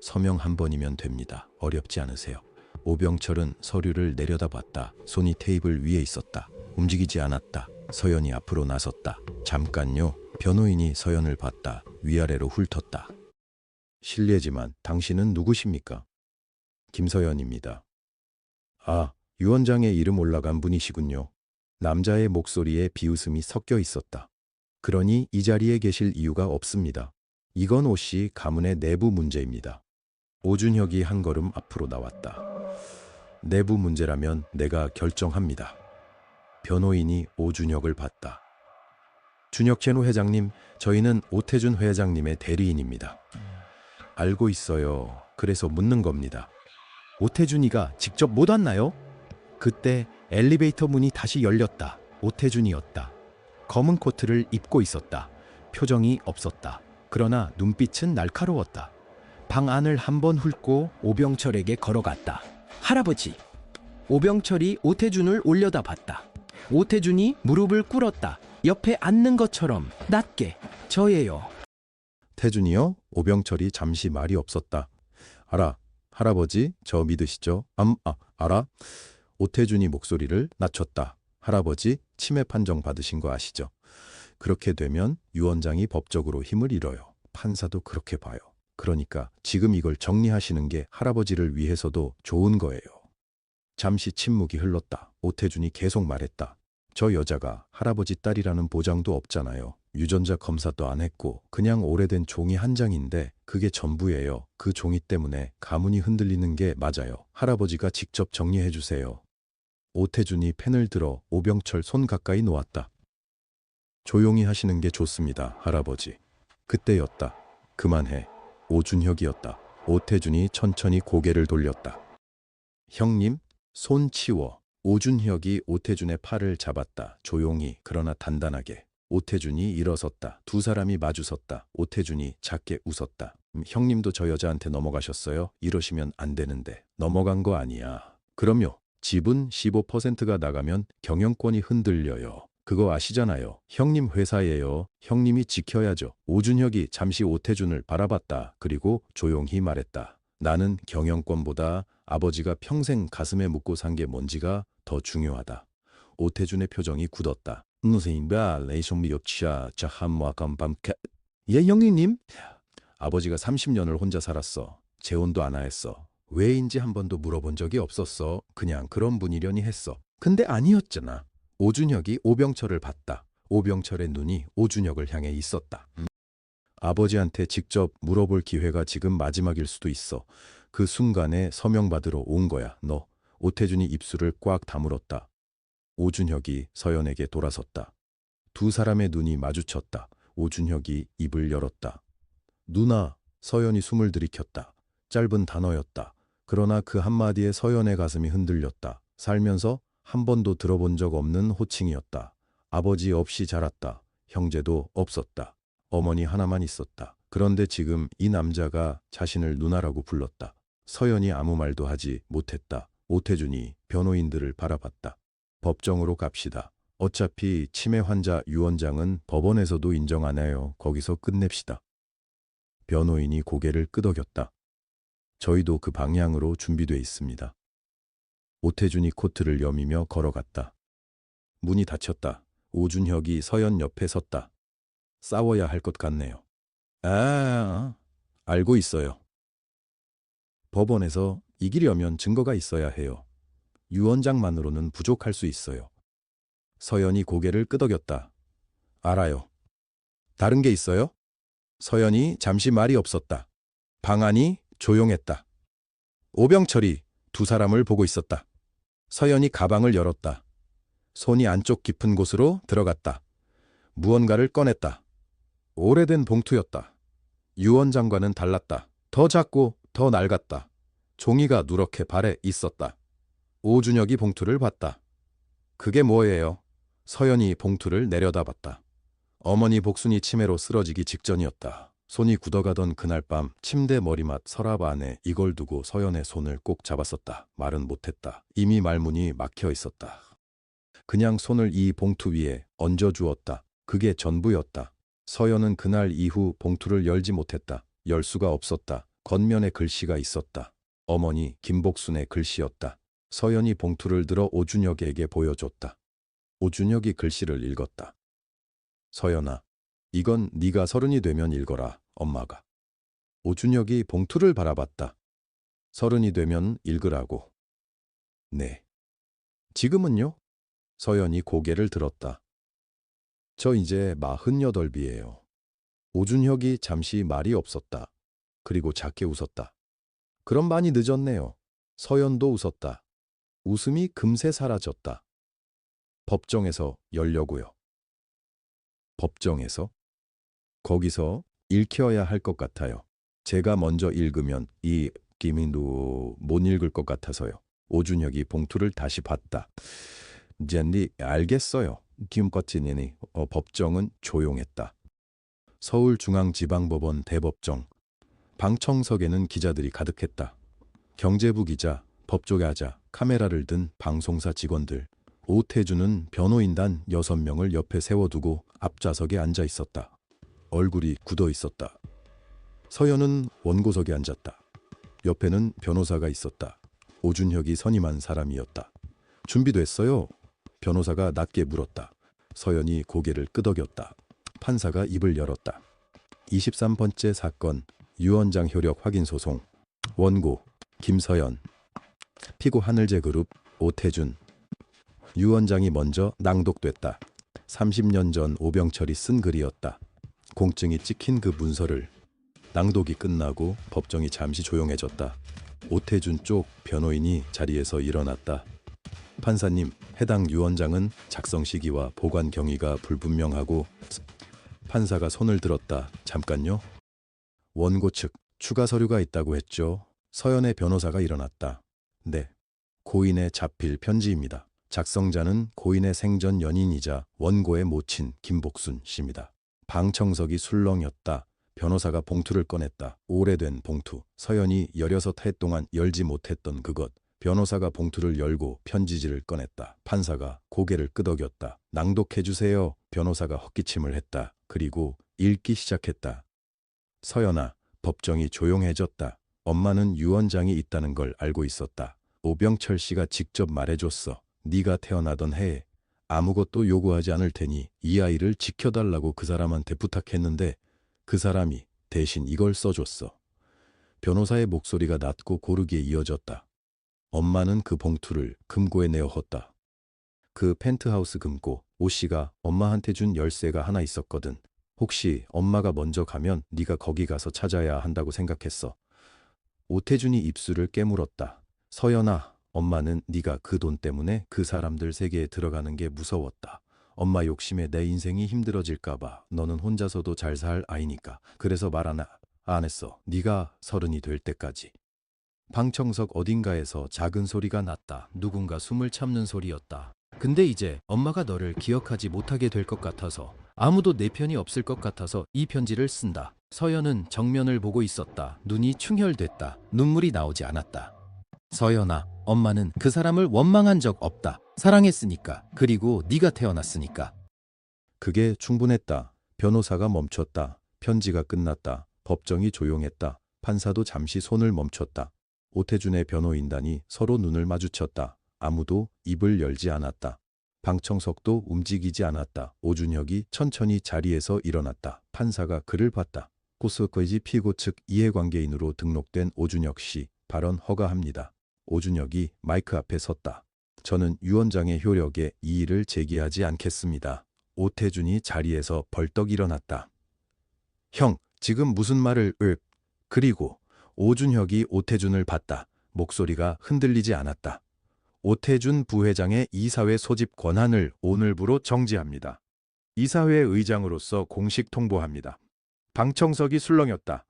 서명 한 번이면 됩니다. 어렵지 않으세요. 오병철은 서류를 내려다봤다. 손이 테이블 위에 있었다. 움직이지 않았다. 서연이 앞으로 나섰다. 잠깐요. 변호인이 서연을 봤다. 위아래로 훑었다. 실례지만 당신은 누구십니까? 김서연입니다. 아, 유언장에 이름 올라간 분이시군요. 남자의 목소리에 비웃음이 섞여 있었다. 그러니 이 자리에 계실 이유가 없습니다. 이건 오씨 가문의 내부 문제입니다. 오준혁이 한 걸음 앞으로 나왔다. 내부 문제라면 내가 결정합니다. 변호인이 오준혁을 봤다. 준혁채노 회장님, 저희는 오태준 회장님의 대리인입니다. 알고 있어요. 그래서 묻는 겁니다. 오태준이가 직접 못 왔나요? 그때 엘리베이터 문이 다시 열렸다. 오태준이었다. 검은 코트를 입고 있었다. 표정이 없었다. 그러나 눈빛은 날카로웠다. 방 안을 한번 훑고 오병철에게 걸어갔다. 할아버지. 오병철이 오태준을 올려다 봤다. 오태준이 무릎을 꿇었다. 옆에 앉는 것처럼 낮게. 저예요. 태준이요? 오병철이 잠시 말이 없었다. 알아. 할아버지, 저 믿으시죠? 알아. 오태준이 목소리를 낮췄다. 할아버지, 치매 판정 받으신 거 아시죠? 그렇게 되면 유언장이 법적으로 힘을 잃어요. 판사도 그렇게 봐요. 그러니까 지금 이걸 정리하시는 게 할아버지를 위해서도 좋은 거예요. 잠시 침묵이 흘렀다. 오태준이 계속 말했다. 저 여자가 할아버지 딸이라는 보장도 없잖아요. 유전자 검사도 안 했고 그냥 오래된 종이 한 장인데 그게 전부예요. 그 종이 때문에 가문이 흔들리는 게 맞아요. 할아버지가 직접 정리해 주세요. 오태준이 펜을 들어 오병철 손 가까이 놓았다. 조용히 하시는 게 좋습니다, 할아버지. 그때였다. 그만해. 오준혁이었다. 오태준이 천천히 고개를 돌렸다. 형님, 손 치워. 오준혁이 오태준의 팔을 잡았다. 조용히 그러나 단단하게. 오태준이 일어섰다. 두 사람이 마주섰다. 오태준이 작게 웃었다. 형님도 저 여자한테 넘어가셨어요? 이러시면 안 되는데. 넘어간 거 아니야. 그럼요. 지분 15%가 나가면 경영권이 흔들려요. 그거 아시잖아요. 형님 회사예요. 형님이 지켜야죠. 오준혁이 잠시 오태준을 바라봤다. 그리고 조용히 말했다. 나는 경영권보다 아버지가 평생 가슴에 묻고 산 게 뭔지가 더 중요하다. 오태준의 표정이 굳었다. 예, 형님. 아버지가 30년을 혼자 살았어. 재혼도 안 하였어. 왜인지 한 번도 물어본 적이 없었어. 그냥 그런 분이려니 했어. 근데 아니었잖아. 오준혁이 오병철을 봤다. 오병철의 눈이 오준혁을 향해 있었다. 아버지한테 직접 물어볼 기회가 지금 마지막일 수도 있어. 그 순간에 서명받으러 온 거야. 너. 오태준이 입술을 꽉 다물었다. 오준혁이 서연에게 돌아섰다. 두 사람의 눈이 마주쳤다. 오준혁이 입을 열었다. 누나. 서연이 숨을 들이켰다. 짧은 단어였다. 그러나 그 한마디에 서연의 가슴이 흔들렸다. 살면서 한 번도 들어본 적 없는 호칭이었다. 아버지 없이 자랐다. 형제도 없었다. 어머니 하나만 있었다. 그런데 지금 이 남자가 자신을 누나라고 불렀다. 서연이 아무 말도 하지 못했다. 오태준이 변호인들을 바라봤다. 법정으로 갑시다. 어차피 치매 환자 유언장은 법원에서도 인정 안 해요. 거기서 끝냅시다. 변호인이 고개를 끄덕였다. 저희도 그 방향으로 준비돼 있습니다. 오태준이 코트를 여미며 걸어갔다. 문이 닫혔다. 오준혁이 서연 옆에 섰다. 싸워야 할 것 같네요. 알고 있어요. 법원에서 이기려면 증거가 있어야 해요. 유언장만으로는 부족할 수 있어요. 서연이 고개를 끄덕였다. 알아요. 다른 게 있어요? 서연이 잠시 말이 없었다. 방 안이 조용했다. 오병철이 두 사람을 보고 있었다. 서연이 가방을 열었다. 손이 안쪽 깊은 곳으로 들어갔다. 무언가를 꺼냈다. 오래된 봉투였다. 유언장과는 달랐다. 더 작고 더 낡았다. 종이가 누렇게 발에 있었다. 오준혁이 봉투를 봤다. 그게 뭐예요? 서연이 봉투를 내려다봤다. 어머니 복순이 치매로 쓰러지기 직전이었다. 손이 굳어가던 그날 밤 침대 머리맡 서랍 안에 이걸 두고 서연의 손을 꼭 잡았었다. 말은 못했다. 이미 말문이 막혀 있었다. 그냥 손을 이 봉투 위에 얹어주었다. 그게 전부였다. 서연은 그날 이후 봉투를 열지 못했다. 열 수가 없었다. 겉면에 글씨가 있었다. 어머니 김복순의 글씨였다. 서연이 봉투를 들어 오준혁에게 보여줬다. 오준혁이 글씨를 읽었다. 서연아, 이건 네가 30이 되면 읽어라, 엄마가. 오준혁이 봉투를 바라봤다. 30이 되면 읽으라고. 네. 지금은요? 서연이 고개를 들었다. 저 이제 48이에요. 오준혁이 잠시 말이 없었다. 그리고 작게 웃었다. 그럼 많이 늦었네요. 서연도 웃었다. 웃음이 금세 사라졌다. 법정에서 열려고요. 법정에서? 거기서 읽혀야 할 것 같아요. 제가 먼저 읽으면 이 김인도 못 읽을 것 같아서요. 오준혁이 봉투를 다시 봤다. 젠디 알겠어요. 김꺼치니니 법정은 조용했다. 서울중앙지방법원 대법정. 방청석에는 기자들이 가득했다. 경제부 기자, 법조계자, 카메라를 든 방송사 직원들. 오태준은 변호인단 6명을 옆에 세워두고 앞좌석에 앉아 있었다. 얼굴이 굳어 있었다. 서연은 원고석에 앉았다. 옆에는 변호사가 있었다. 오준혁이 선임한 사람이었다. 준비됐어요? 변호사가 낮게 물었다. 서연이 고개를 끄덕였다. 판사가 입을 열었다. 23번째 사건 유언장 효력 확인 소송. 원고 김서연. 피고 하늘제그룹 오태준. 유언장이 먼저 낭독됐다. 30년 전 오병철이 쓴 글이었다. 공증이 찍힌 그 문서를. 낭독이 끝나고 법정이 잠시 조용해졌다. 오태준 쪽 변호인이 자리에서 일어났다. 판사님, 해당 유언장은 작성 시기와 보관 경위가 불분명하고. 판사가 손을 들었다. 잠깐요. 원고 측 추가 서류가 있다고 했죠. 서연의 변호사가 일어났다. 네. 고인의 자필 편지입니다. 작성자는 고인의 생전 연인이자 원고의 모친 김복순 씨입니다. 방청석이 술렁였다. 변호사가 봉투를 꺼냈다. 오래된 봉투. 서연이 16해 동안 열지 못했던 그것. 변호사가 봉투를 열고 편지지를 꺼냈다. 판사가 고개를 끄덕였다. 낭독해주세요. 변호사가 헛기침을 했다. 그리고 읽기 시작했다. 서연아, 법정이 조용해졌다. 엄마는 유언장이 있다는 걸 알고 있었다. 오병철 씨가 직접 말해줬어. 네가 태어나던 해에 아무것도 요구하지 않을 테니 이 아이를 지켜달라고 그 사람한테 부탁했는데 그 사람이 대신 이걸 써줬어. 변호사의 목소리가 낮고 고르게 이어졌다. 엄마는 그 봉투를 금고에 내어뒀다. 그 펜트하우스 금고, 오 씨가 엄마한테 준 열쇠가 하나 있었거든. 혹시 엄마가 먼저 가면 네가 거기 가서 찾아야 한다고 생각했어. 오태준이 입술을 깨물었다. 서연아, 엄마는 네가 그 돈 때문에 그 사람들 세계에 들어가는 게 무서웠다. 엄마 욕심에 내 인생이 힘들어질까 봐. 너는 혼자서도 잘 살 아이니까. 그래서 말 안 했어. 네가 30이 될 때까지. 방청석 어딘가에서 작은 소리가 났다. 누군가 숨을 참는 소리였다. 근데 이제 엄마가 너를 기억하지 못하게 될 것 같아서, 아무도 내 편이 없을 것 같아서 이 편지를 쓴다. 서연은 정면을 보고 있었다. 눈이 충혈됐다. 눈물이 나오지 않았다. 서연아, 엄마는 그 사람을 원망한 적 없다. 사랑했으니까. 그리고 네가 태어났으니까. 그게 충분했다. 변호사가 멈췄다. 편지가 끝났다. 법정이 조용했다. 판사도 잠시 손을 멈췄다. 오태준의 변호인단이 서로 눈을 마주쳤다. 아무도 입을 열지 않았다. 방청석도 움직이지 않았다. 오준혁이 천천히 자리에서 일어났다. 판사가 그를 봤다. 고스코이지 피고 측 이해관계인으로 등록된 오준혁 씨, 발언 허가합니다. 오준혁이 마이크 앞에 섰다. 저는 유언장의 효력에 이의를 제기하지 않겠습니다. 오태준이 자리에서 벌떡 일어났다. 형, 지금 무슨 말을... 그리고 오준혁이 오태준을 봤다. 목소리가 흔들리지 않았다. 오태준 부회장의 이사회 소집 권한을 오늘부로 정지합니다. 이사회 의장으로서 공식 통보합니다. 방청석이 술렁였다.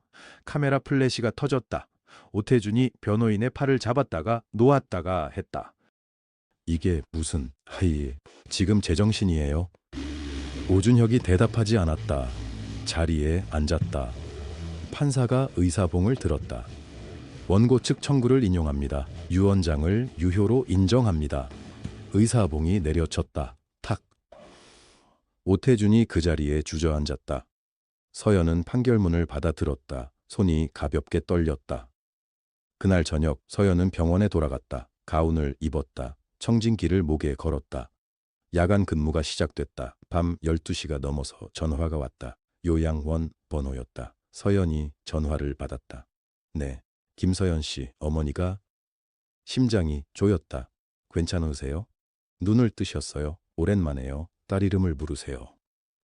카메라 플래시가 터졌다. 오태준이 변호인의 팔을 잡았다가 놓았다가 했다. 이게 무슨... 지금 제정신이에요? 오준혁이 대답하지 않았다. 자리에 앉았다. 판사가 의사봉을 들었다. 원고 측 청구를 인용합니다. 유언장을 유효로 인정합니다. 의사봉이 내려쳤다. 탁. 오태준이 그 자리에 주저앉았다. 서연은 판결문을 받아들었다. 손이 가볍게 떨렸다. 그날 저녁 서연은 병원에 돌아갔다. 가운을 입었다. 청진기를 목에 걸었다. 야간 근무가 시작됐다. 밤 12시가 넘어서 전화가 왔다. 요양원 번호였다. 서연이 전화를 받았다. 네, 김서연 씨, 어머니가... 심장이 조였다. 괜찮으세요? 눈을 뜨셨어요? 오랜만에요. 딸 이름을 부르세요.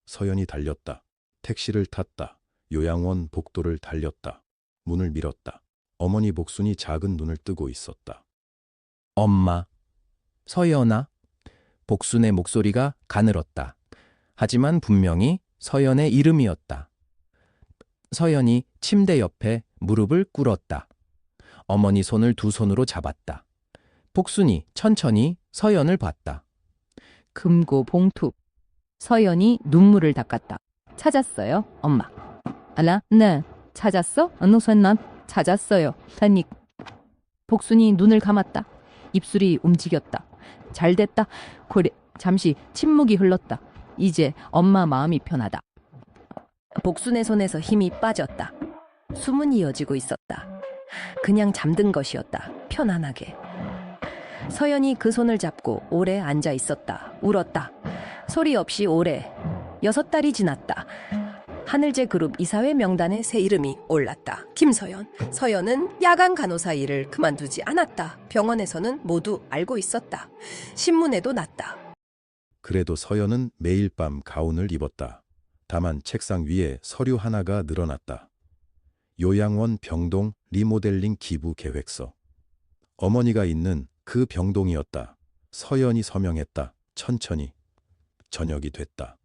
서연이 달렸다. 택시를 탔다. 요양원 복도를 달렸다. 문을 밀었다. 어머니 복순이 작은 눈을 뜨고 있었다. 엄마. 서연아. 복순의 목소리가 가늘었다. 하지만 분명히 서연의 이름이었다. 서연이 침대 옆에 무릎을 꿇었다. 어머니 손을 두 손으로 잡았다. 복순이 천천히 서연을 봤다. 금고 봉투. 서연이 눈물을 닦았다. 찾았어요, 엄마. 알아? 네. 찾았어? 우선 난 찾았어요. 다닉. 복순이 눈을 감았다. 입술이 움직였다. 잘됐다. 그래. 잠시 침묵이 흘렀다. 이제 엄마 마음이 편하다. 복순의 손에서 힘이 빠졌다. 숨은 이어지고 있었다. 그냥 잠든 것이었다. 편안하게. 서연이 그 손을 잡고 오래 앉아 있었다. 울었다. 소리 없이 오래. 6달이 지났다. 하늘재 그룹 이사회 명단에 새 이름이 올랐다. 김서연. 서연은 야간 간호사 일을 그만두지 않았다. 병원에서는 모두 알고 있었다. 신문에도 났다. 그래도 서연은 매일 밤 가운을 입었다. 다만 책상 위에 서류 하나가 늘어났다. 요양원 병동 리모델링 기부 계획서. 어머니가 있는 그 병동이었다. 서연이 서명했다. 천천히. 저녁이 됐다.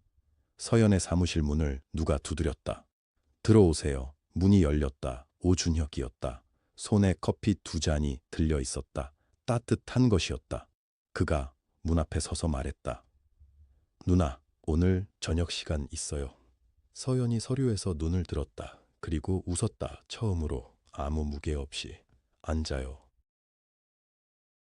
서연의 사무실 문을 누가 두드렸다. 들어오세요. 문이 열렸다. 오준혁이었다. 손에 커피 2잔이 들려 있었다. 따뜻한 것이었다. 그가 문 앞에 서서 말했다. 누나, 오늘 저녁 시간 있어요. 서연이 서류에서 눈을 들었다. 그리고 웃었다. 처음으로 아무 무게 없이. 앉아요.